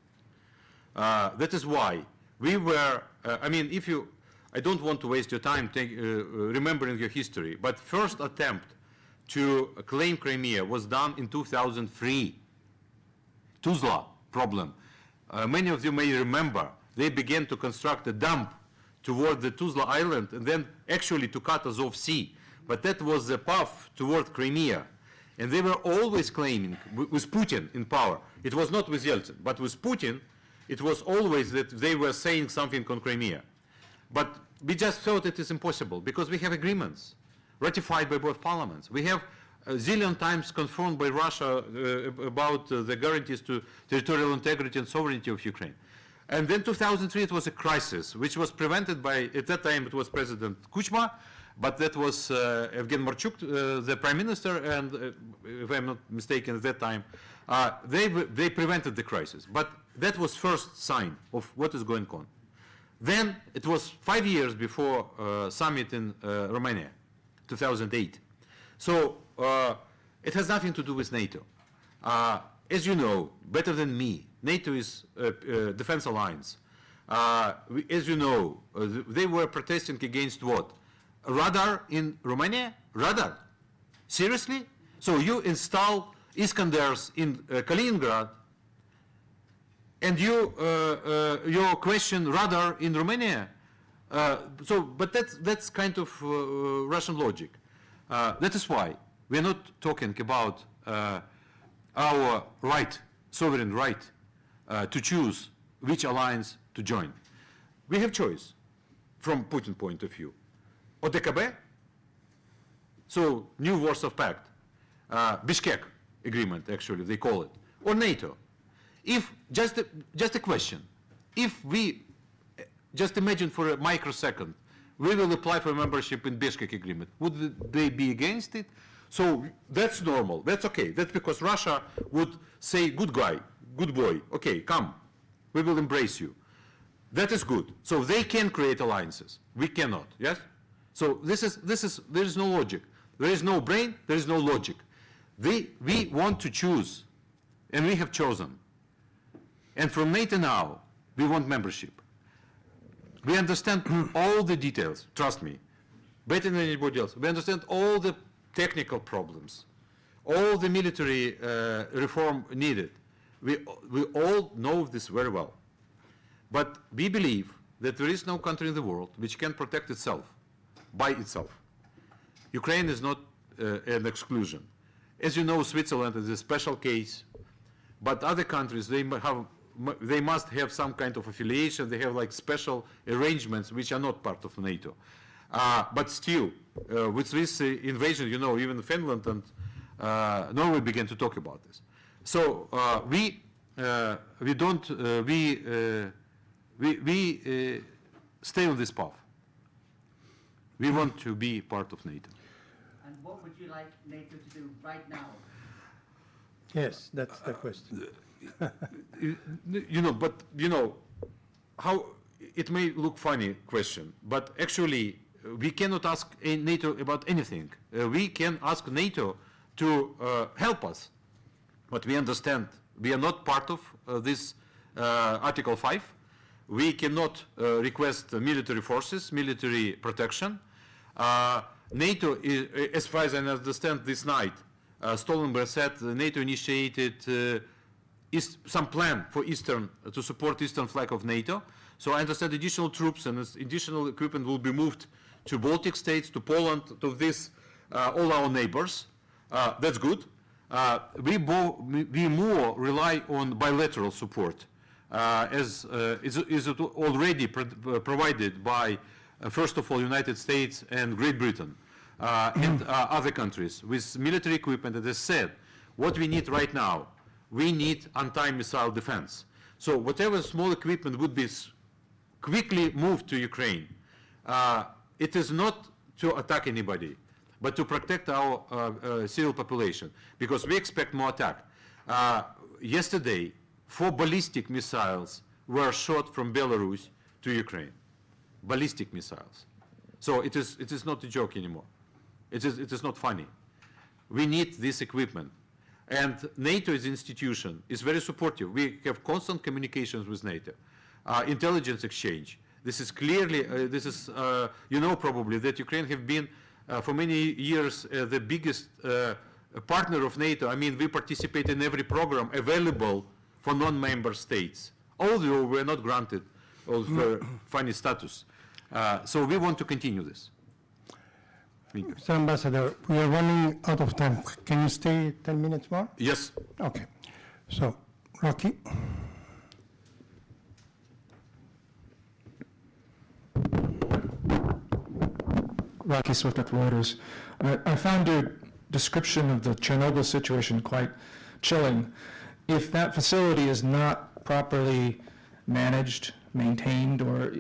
That is why we were, I mean, I don't want to waste your time remembering your history, but first attempt to claim Crimea was done in 2003. Tuzla problem. Many of you may remember, they began to construct a dump toward the Tuzla island and then actually to cut Azov Sea. But that was the path toward Crimea. And they were always claiming, with Putin in power, it was not with Yeltsin, but with Putin, it was always that they were saying something on Crimea. But we just thought it is impossible because we have agreements ratified by both parliaments. We have a zillion times confirmed by Russia about the guarantees to territorial integrity and sovereignty of Ukraine. And then 2003 it was a crisis which was prevented by, at that time it was President Kuchma, but that was Evgen Marchuk, the Prime Minister, and if I'm not mistaken at that time, they prevented the crisis. But that was first sign of what is going on. Then it was 5 years before summit in Romania, 2008. So it has nothing to do with NATO. As you know, better than me, NATO is a defense alliance. As you know, they were protesting against what? Radar in Romania? Radar? Seriously? So you install Iskanders in Kaliningrad and you question radar in Romania? But that's kind of Russian logic. That is why we're not talking about our right, sovereign right, to choose which alliance to join. We have choice from Putin point of view. ODKB, so New Warsaw Pact, Bishkek Agreement, actually, they call it, or NATO. If, just a question, if we, just imagine for a microsecond, we will apply for membership in Bishkek Agreement, would they be against it? So that's normal, that's okay. That's because Russia would say, good guy, good boy, okay, come, we will embrace you. That is good. So they can create alliances, we cannot, yes? So there is no logic. There is no brain, there is no logic. We want to choose, and we have chosen. And from NATO now, we want membership. We understand all the details, trust me, better than anybody else. We understand all the technical problems, all the military reform needed. We all know this very well. But we believe that there is no country in the world which can protect itself by itself. Ukraine is not an exclusion. As you know, Switzerland is a special case, but other countries, they must have some kind of affiliation, they have like special arrangements which are not part of NATO. But still, with this invasion, you know, even Finland and Norway began to talk about this. So we stay on this path. We want to be part of NATO. And what would you like NATO to do right now? Yes, that's the question. You know, but you know, how it may look funny question, but actually we cannot ask NATO about anything. We can ask NATO to help us, but we understand we are not part of this Article 5. We cannot request military forces, military protection. NATO, is, as far as I understand this night, Stoltenberg said NATO initiated some plan for to support eastern flank of NATO. So I understand additional troops and additional equipment will be moved to Baltic states, to Poland, to this, all our neighbors. That's good. We more rely on bilateral support, as is already provided by, first of all, United States and Great Britain and other countries with military equipment. As I said, what we need right now, we need anti-missile defense. So whatever small equipment would be quickly moved to Ukraine, it is not to attack anybody, but to protect our civil population, because we expect more attack. Yesterday, 4 ballistic missiles were shot from Belarus to Ukraine. Ballistic missiles. So it is not a joke anymore. It is not funny. We need this equipment. And NATO as an institution is very supportive. We have constant communications with NATO. Intelligence exchange. This is clearly, you know probably that Ukraine have been for many years the biggest partner of NATO. I mean, we participate in every program available for non-member states, although we are not granted of funny status. So we want to continue this. Mr. Ambassador, we are running out of time. Can you stay 10 minutes more? Yes. Okay. So, Rocky. Rocky Swift at Reuters. I found your description of the Chernobyl situation quite chilling. If that facility is not properly managed, maintained, or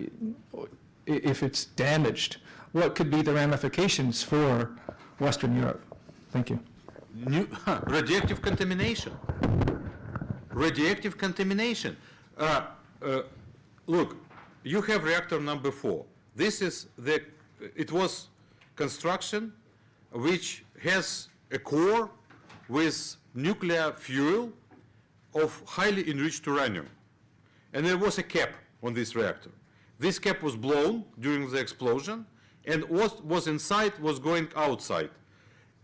if it's damaged, what could be the ramifications for Western Europe? Thank you. Radioactive contamination. Radioactive contamination. Look, you have reactor number 4. This is it was construction which has a core with nuclear fuel of highly enriched uranium. And there was a cap on this reactor. This cap was blown during the explosion, and what was inside was going outside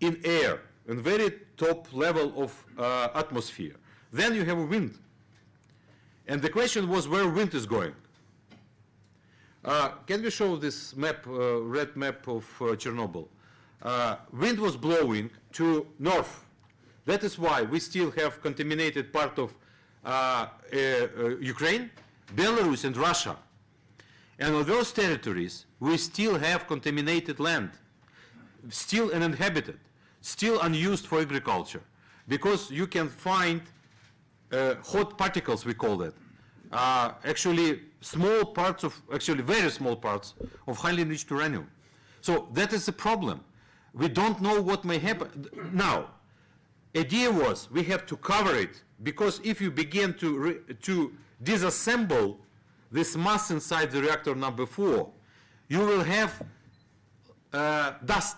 in air, in very top level of atmosphere. Then you have wind. And the question was where wind is going. Can we show this map, red map of Chernobyl? Wind was blowing to north, That is why we still have contaminated part of Ukraine, Belarus, and Russia. And on those territories, we still have contaminated land, still uninhabited, still unused for agriculture, because you can find hot particles, we call that, actually small parts of, actually very small parts of highly enriched uranium. So that is the problem. We don't know what may happen. Now, idea was we have to cover it, because if you begin to disassemble this mass inside the reactor number 4, you will have dust,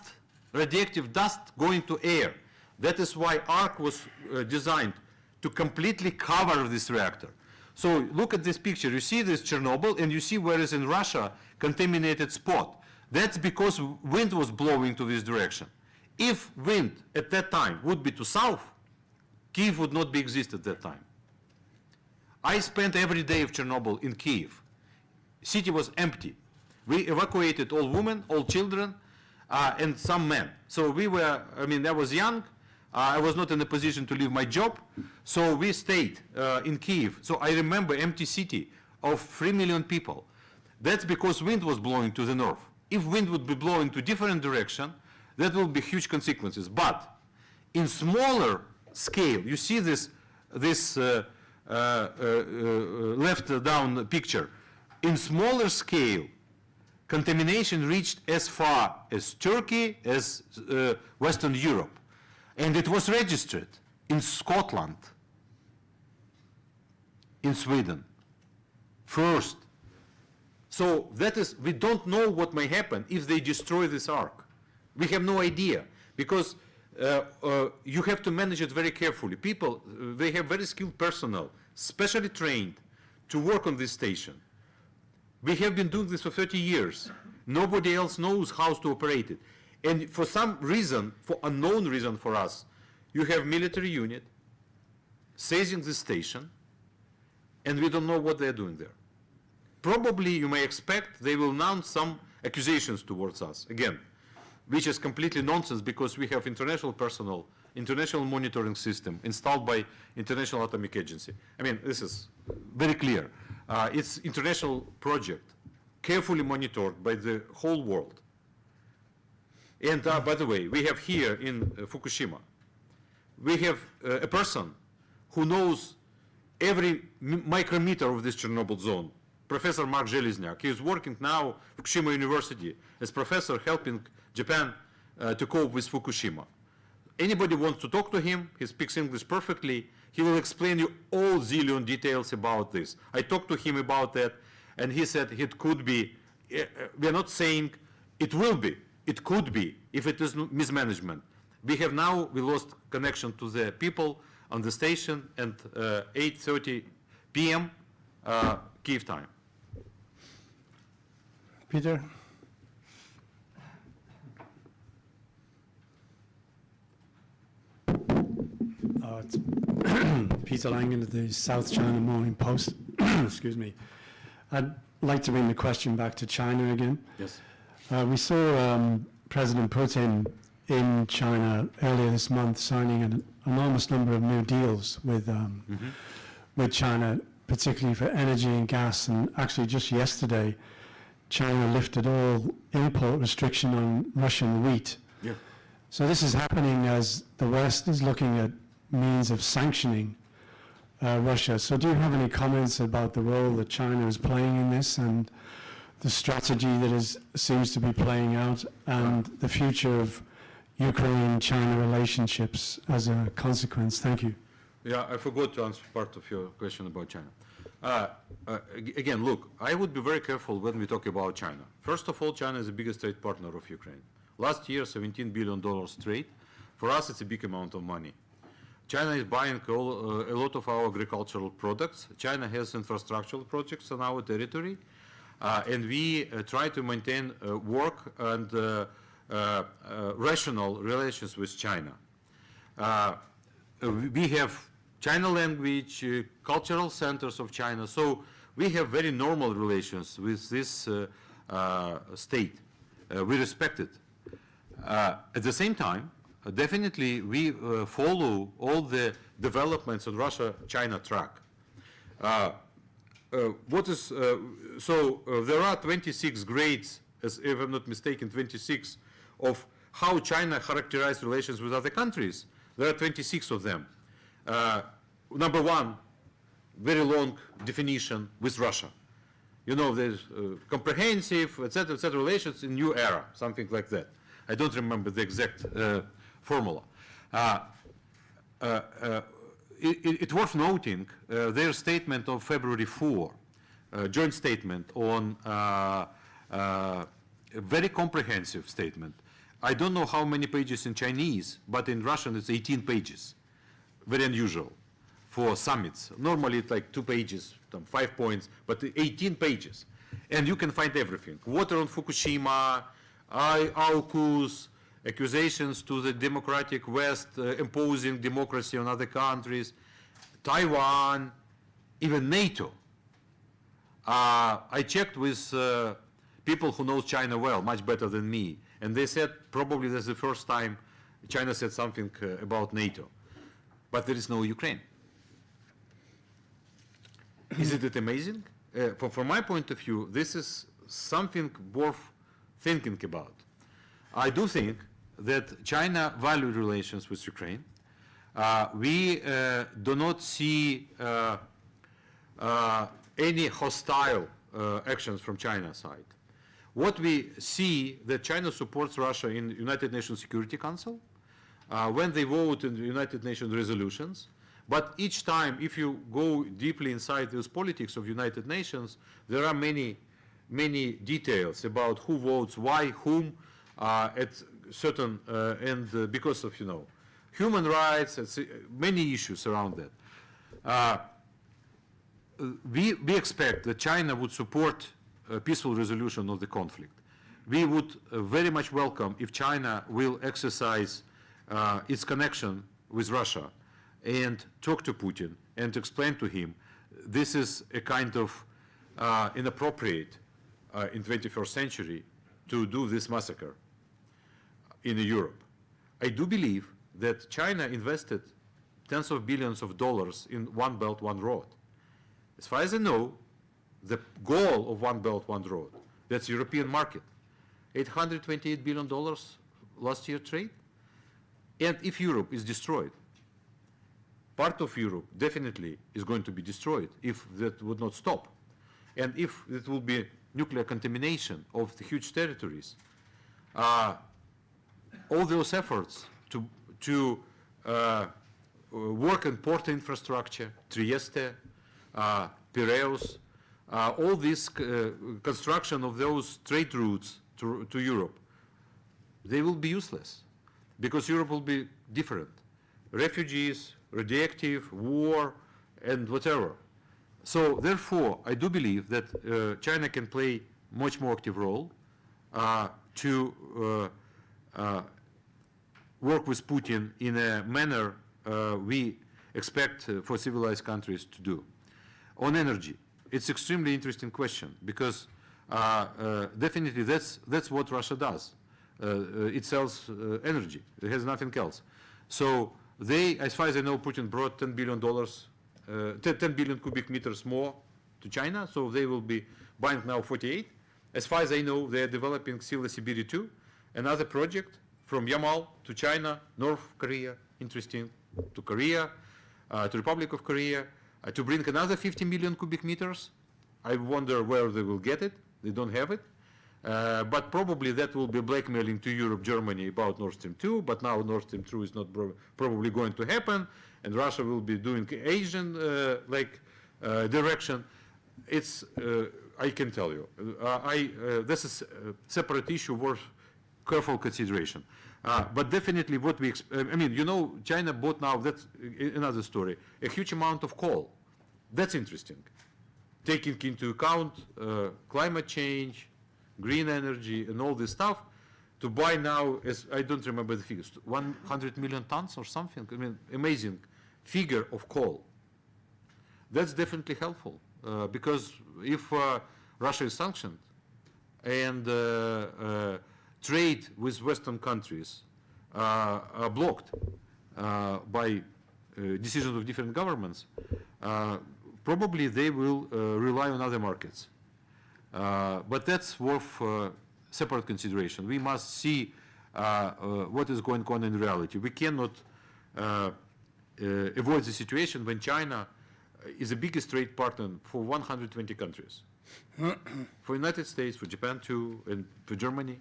radioactive dust going to air. That is why ARC was designed to completely cover this reactor. So look at this picture. You see this Chernobyl, and you see where is in Russia contaminated spot. That's because wind was blowing to this direction. If wind at that time would be to south, Kyiv would not be exist at that time. I spent every day of Chernobyl in Kyiv. City was empty. We evacuated all women, all children, and some men. So we were, I mean, I was young. I was not in a position to leave my job. So we stayed in Kyiv. So I remember empty city of 3 million people. That's because wind was blowing to the north. If wind would be blowing to different direction, that will be huge consequences. But in smaller scale, you see this left down picture. In smaller scale, contamination reached as far as Turkey, as Western Europe. And it was registered in Scotland, in Sweden, first. So that is, we don't know what may happen if they destroy this ark. We have no idea, because you have to manage it very carefully. People, they have very skilled personnel, specially trained to work on this station. We have been doing this for 30 years. Nobody else knows how to operate it. And for some reason, for unknown reason for us, you have military unit seizing this station, and we don't know what they're doing there. Probably you may expect they will announce some accusations towards us, again, which is completely nonsense, because we have international personnel, international monitoring system installed by International Atomic Agency. I mean, this is very clear. It's international project, carefully monitored by the whole world. And by the way, we have here in Fukushima, we have a person who knows every micrometer of this Chernobyl zone, Professor Mark Zhelezniak. He is working now at Fukushima University as professor, helping Japan to cope with Fukushima. Anybody wants to talk to him, he speaks English perfectly. He will explain you all zillion details about this. I talked to him about that, and he said it could be, we are not saying it will be, it could be, if it is mismanagement. We lost connection to the people on the station at 8:30 p.m. Kyiv time. Peter? It's Peter Langan of the South China Morning Post. Excuse me. I'd like to bring the question back to China again. Yes. We saw President Putin in China earlier this month signing an enormous number of new deals with China, particularly for energy and gas. And actually just yesterday, China lifted all import restriction on Russian wheat. Yeah. So this is happening as the West is looking at means of sanctioning Russia. So do you have any comments about the role that China is playing in this, and the strategy that seems to be playing out, and the future of Ukraine-China relationships as a consequence? Thank you. Yeah, I forgot to answer part of your question about China. Again, look, I would be very careful when we talk about China. First of all, China is the biggest trade partner of Ukraine. Last year, $17 billion trade. For us, it's a big amount of money. China is buying a lot of our agricultural products. China has infrastructural projects on our territory, and we try to maintain work and rational relations with China. We have China language, cultural centers of China, so we have very normal relations with this state. We respect it. At the same time, definitely we follow all the developments on Russia-China track. There are 26 grades, if I'm not mistaken, 26 of how China characterized relations with other countries. There are 26 of them. Number one, very long definition with Russia. You know, there's comprehensive, etc., relations in new era, something like that. I don't remember the exact formula. It's worth noting their statement of February 4, joint statement on a very comprehensive statement. I don't know how many pages in Chinese, but in Russian it's 18 pages. Very unusual for summits. Normally it's like 2 pages, 5 points, but 18 pages. And you can find everything. Water on Fukushima, AUKUS, accusations to the democratic West imposing democracy on other countries, Taiwan, even NATO. I checked with people who know China well, much better than me, and they said probably that's the first time China said something about NATO. But there is no Ukraine. Isn't it amazing? From my point of view, this is something worth thinking about. I do think that China valued relations with Ukraine. We do not see any hostile actions from China's side. What we see that China supports Russia in United Nations Security Council when they vote in the United Nations resolutions. But each time, if you go deeply inside those politics of United Nations, there are many details about who votes, why, whom, at certain, and because of, human rights, many issues around that. We expect that China would support a peaceful resolution of the conflict. We would very much welcome if China will exercise its connection with Russia and talk to Putin and explain to him this is a kind of inappropriate in 21st century to do this massacre in Europe. I do believe that China invested tens of billions of dollars in One Belt, One Road. As far as I know, the goal of One Belt, One Road, that's European market, $828 billion last year trade. And if Europe is destroyed, part of Europe definitely is going to be destroyed if that would not stop. And if it will be nuclear contamination of the huge territories, all those efforts to work in port infrastructure, Trieste, Piraeus, all this construction of those trade routes to Europe, they will be useless because Europe will be different. Refugees, radioactive, war, and whatever. So therefore, I do believe that China can play much more active role to work with Putin in a manner we expect for civilized countries to do. On energy, it's extremely interesting question because definitely that's what Russia does. It sells energy. It has nothing else. So they, as far as I know, Putin brought $10 billion, 10 billion cubic meters more to China, so they will be buying now 48. As far as I know, they are developing Sila Sibiri 2, another project from Yamal to China, North Korea, interesting, to Korea, to Republic of Korea, to bring another 50 million cubic meters. I wonder where they will get it. They don't have it. But probably that will be blackmailing to Europe, Germany about Nord Stream 2, but now Nord Stream 2 is not probably going to happen, and Russia will be doing Asian direction. It's, I can tell you, this is a separate issue worth careful consideration. But definitely what we, China bought now, that's another story, a huge amount of coal. That's interesting. Taking into account climate change, green energy, and all this stuff, to buy now, I don't remember the figures, 100 million tons or something. Amazing figure of coal. That's definitely helpful because if Russia is sanctioned and trade with Western countries blocked by decisions of different governments, probably they will rely on other markets. But that's worth separate consideration. We must see what is going on in reality. We cannot avoid the situation when China is the biggest trade partner for 120 countries. For United States, for Japan too, and for Germany.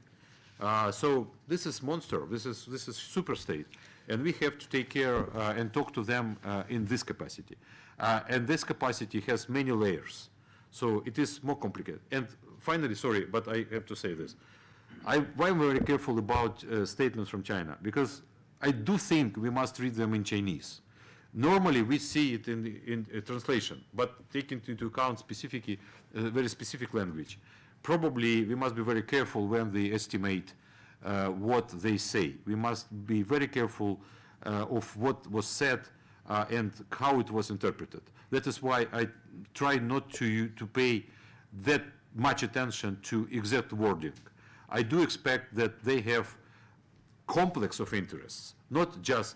So this is monster, this is super state. And we have to take care and talk to them in this capacity. And this capacity has many layers. So it is more complicated. And finally, sorry, but I have to say this. I'm very careful about statements from China, because I do think we must read them in Chinese. Normally, we see it in translation, but taking into account very specific language. Probably we must be very careful when they estimate what they say. We must be very careful of what was said and how it was interpreted. That is why I try not to pay that much attention to exact wording. I do expect that they have complex of interests, not just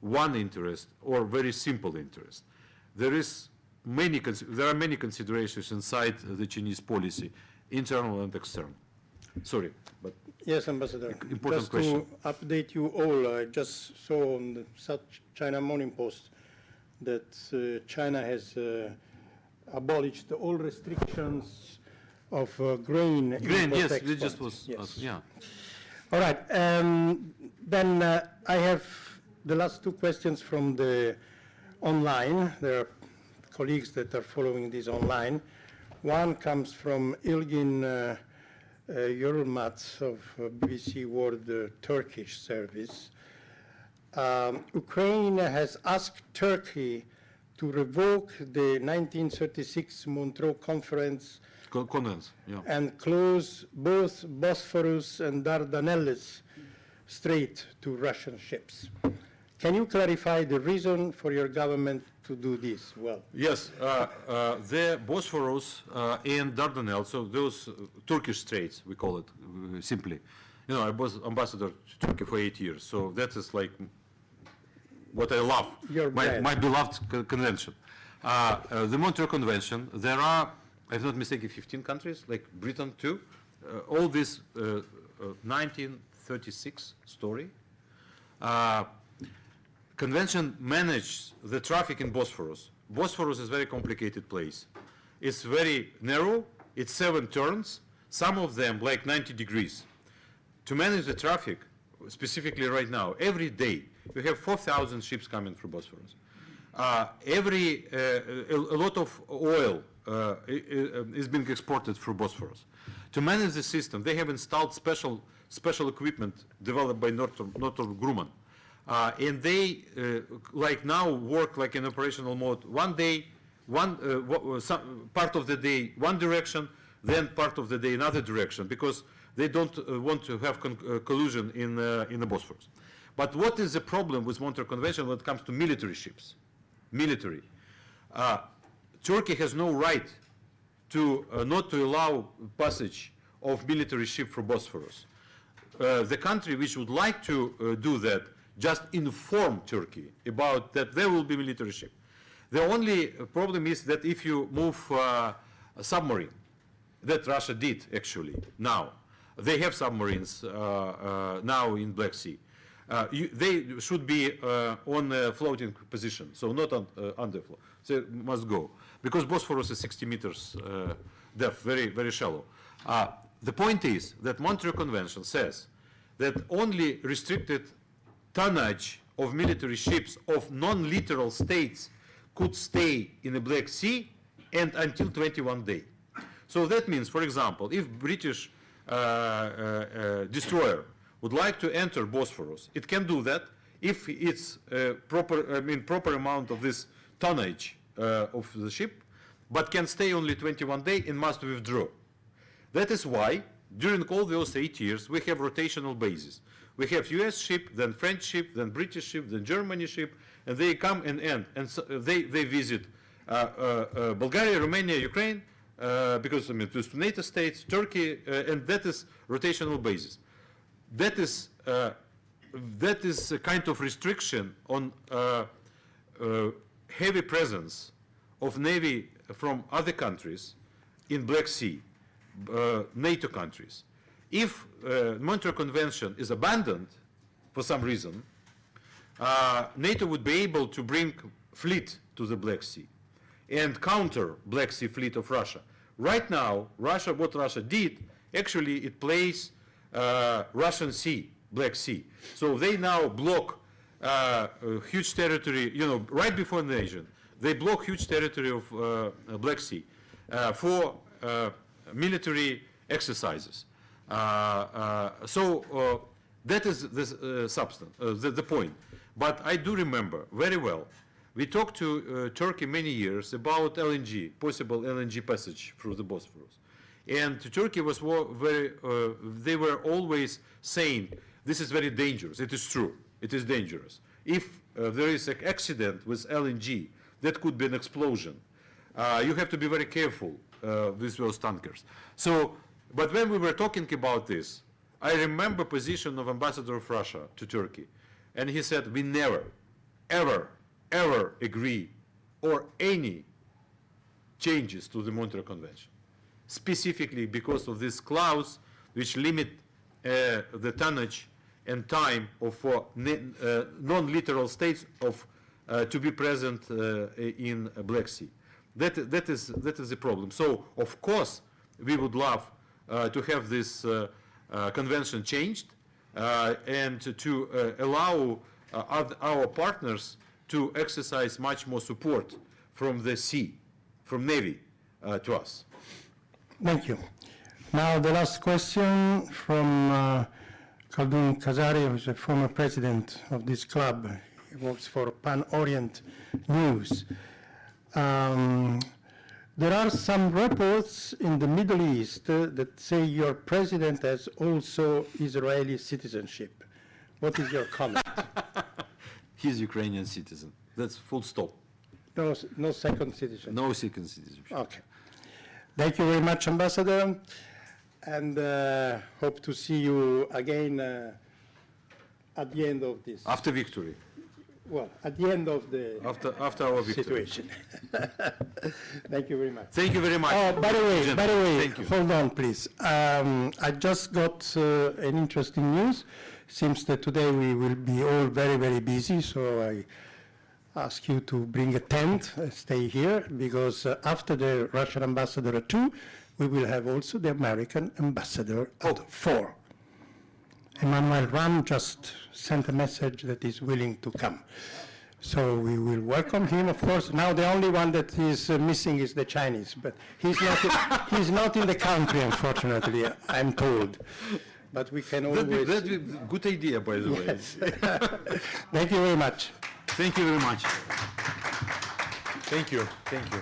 one interest or very simple interest. There are many considerations inside the Chinese policy, internal and external. Sorry, but Yes, Ambassador. Important just question. to update you all, I just saw on the South China Morning Post that China has abolished all restrictions of grain. grain, yes, import it just export. was, Yes. yeah. All right. Then I have the last two questions from the online. There are colleagues that are following this online. One comes from Ilgin Yorulmaz of BBC World Turkish Service. Ukraine has asked Turkey to revoke the 1936 Montreux Conference Convents, yeah. and close both Bosphorus and Dardanelles Strait to Russian ships. Can you clarify the reason for your government to do this? Well, Yes, the Bosphorus and Dardanelles, so those Turkish straits, we call it simply. You know, I was ambassador to Turkey for 8 years, so that is like what I love, Your bread. my beloved convention. The Montreux Convention, there are, if I'm not mistaken, 15 countries, like Britain too. All this 1936 story. Convention managed the traffic in Bosphorus. Bosphorus is a very complicated place. It's very narrow, it's 7 turns, some of them like 90 degrees. To manage the traffic, specifically right now, every day, you have 4,000 ships coming through Bosphorus. A lot of oil is being exported through Bosphorus. To manage the system, they have installed special equipment developed by Northrop Grumman. And they, like now, work like in operational mode. One day, part of the day one direction, then part of the day another direction, because they don't want to have collusion in the Bosphorus. But what is the problem with Montreux Convention when it comes to military ships? Military. Turkey has no right to not to allow passage of military ship through Bosphorus. The country which would like to do that just inform Turkey about that there will be military ship. The only problem is that if you move a submarine, that Russia did actually now. They have submarines now in Black Sea. They should be on a floating position, so not on underflow. They must go, because Bosphorus is 60 meters depth, very, very shallow. The point is that Montreux Convention says that only restricted tonnage of military ships of non-littoral states could stay in the Black Sea and until 21 days. So that means, for example, if British destroyer would like to enter Bosphorus, it can do that if it's proper amount of this tonnage of the ship, but can stay only 21 days and must withdraw. That is why during all those 8 years we have rotational bases. We have US ship, then French ship, then British ship, then Germany ship, and they come and end, and so they visit Bulgaria, Romania, Ukraine, because it's NATO states, Turkey, and that is rotational basis. That is that is a kind of restriction on heavy presence of Navy from other countries in Black Sea, NATO countries. If Montreal Convention is abandoned for some reason, NATO would be able to bring fleet to the Black Sea and counter Black Sea fleet of Russia. Right now, what Russia did, actually it plays Russian Sea, Black Sea. So they now block huge territory, right before invasion, they block huge territory of Black Sea for military exercises. So that is the substance, the point. But I do remember very well, we talked to Turkey many years about LNG, possible LNG passage through the Bosphorus. And Turkey was they were always saying, this is very dangerous. It is true, it is dangerous. If there is an accident with LNG, that could be an explosion. You have to be very careful with those tankers. So, but when we were talking about this, I remember position of Ambassador of Russia to Turkey. And he said, we never, ever, ever agree or any changes to the Montreal Convention, specifically because of this clause which limit the tonnage and time of non-littoral states of to be present in Black Sea. That is the problem. So of course we would love to have this convention changed and to allow our partners to exercise much more support from the sea, from Navy to us. Thank you. Now the last question from Khaldun Kazari, who is a former president of this club. He works for Pan Orient News. There are some reports in the Middle East that say your president has also Israeli citizenship. What is your comment? He's Ukrainian citizen. That's full stop. No second citizenship? No second citizenship. Okay. Thank you very much, Ambassador, and hope to see you again at the end of this. After victory. Well, at the end of the After our victory. situation. Thank you very much. Thank you very much. Oh, by the way, Thank you. hold on, please. I just got an interesting news. Seems that today we will be all very, very busy, so I ask you to bring a tent, stay here, because after the Russian ambassador at 2, we will have also the American ambassador at 4. Emmanuel Ram just sent a message that he's willing to come. So we will welcome him, of course. Now the only one that is missing is the Chinese, but he's not in the country, unfortunately, I'm told. But we can always... That's a good idea, by the way. Thank you very much. Thank you very much. Thank you. Thank you.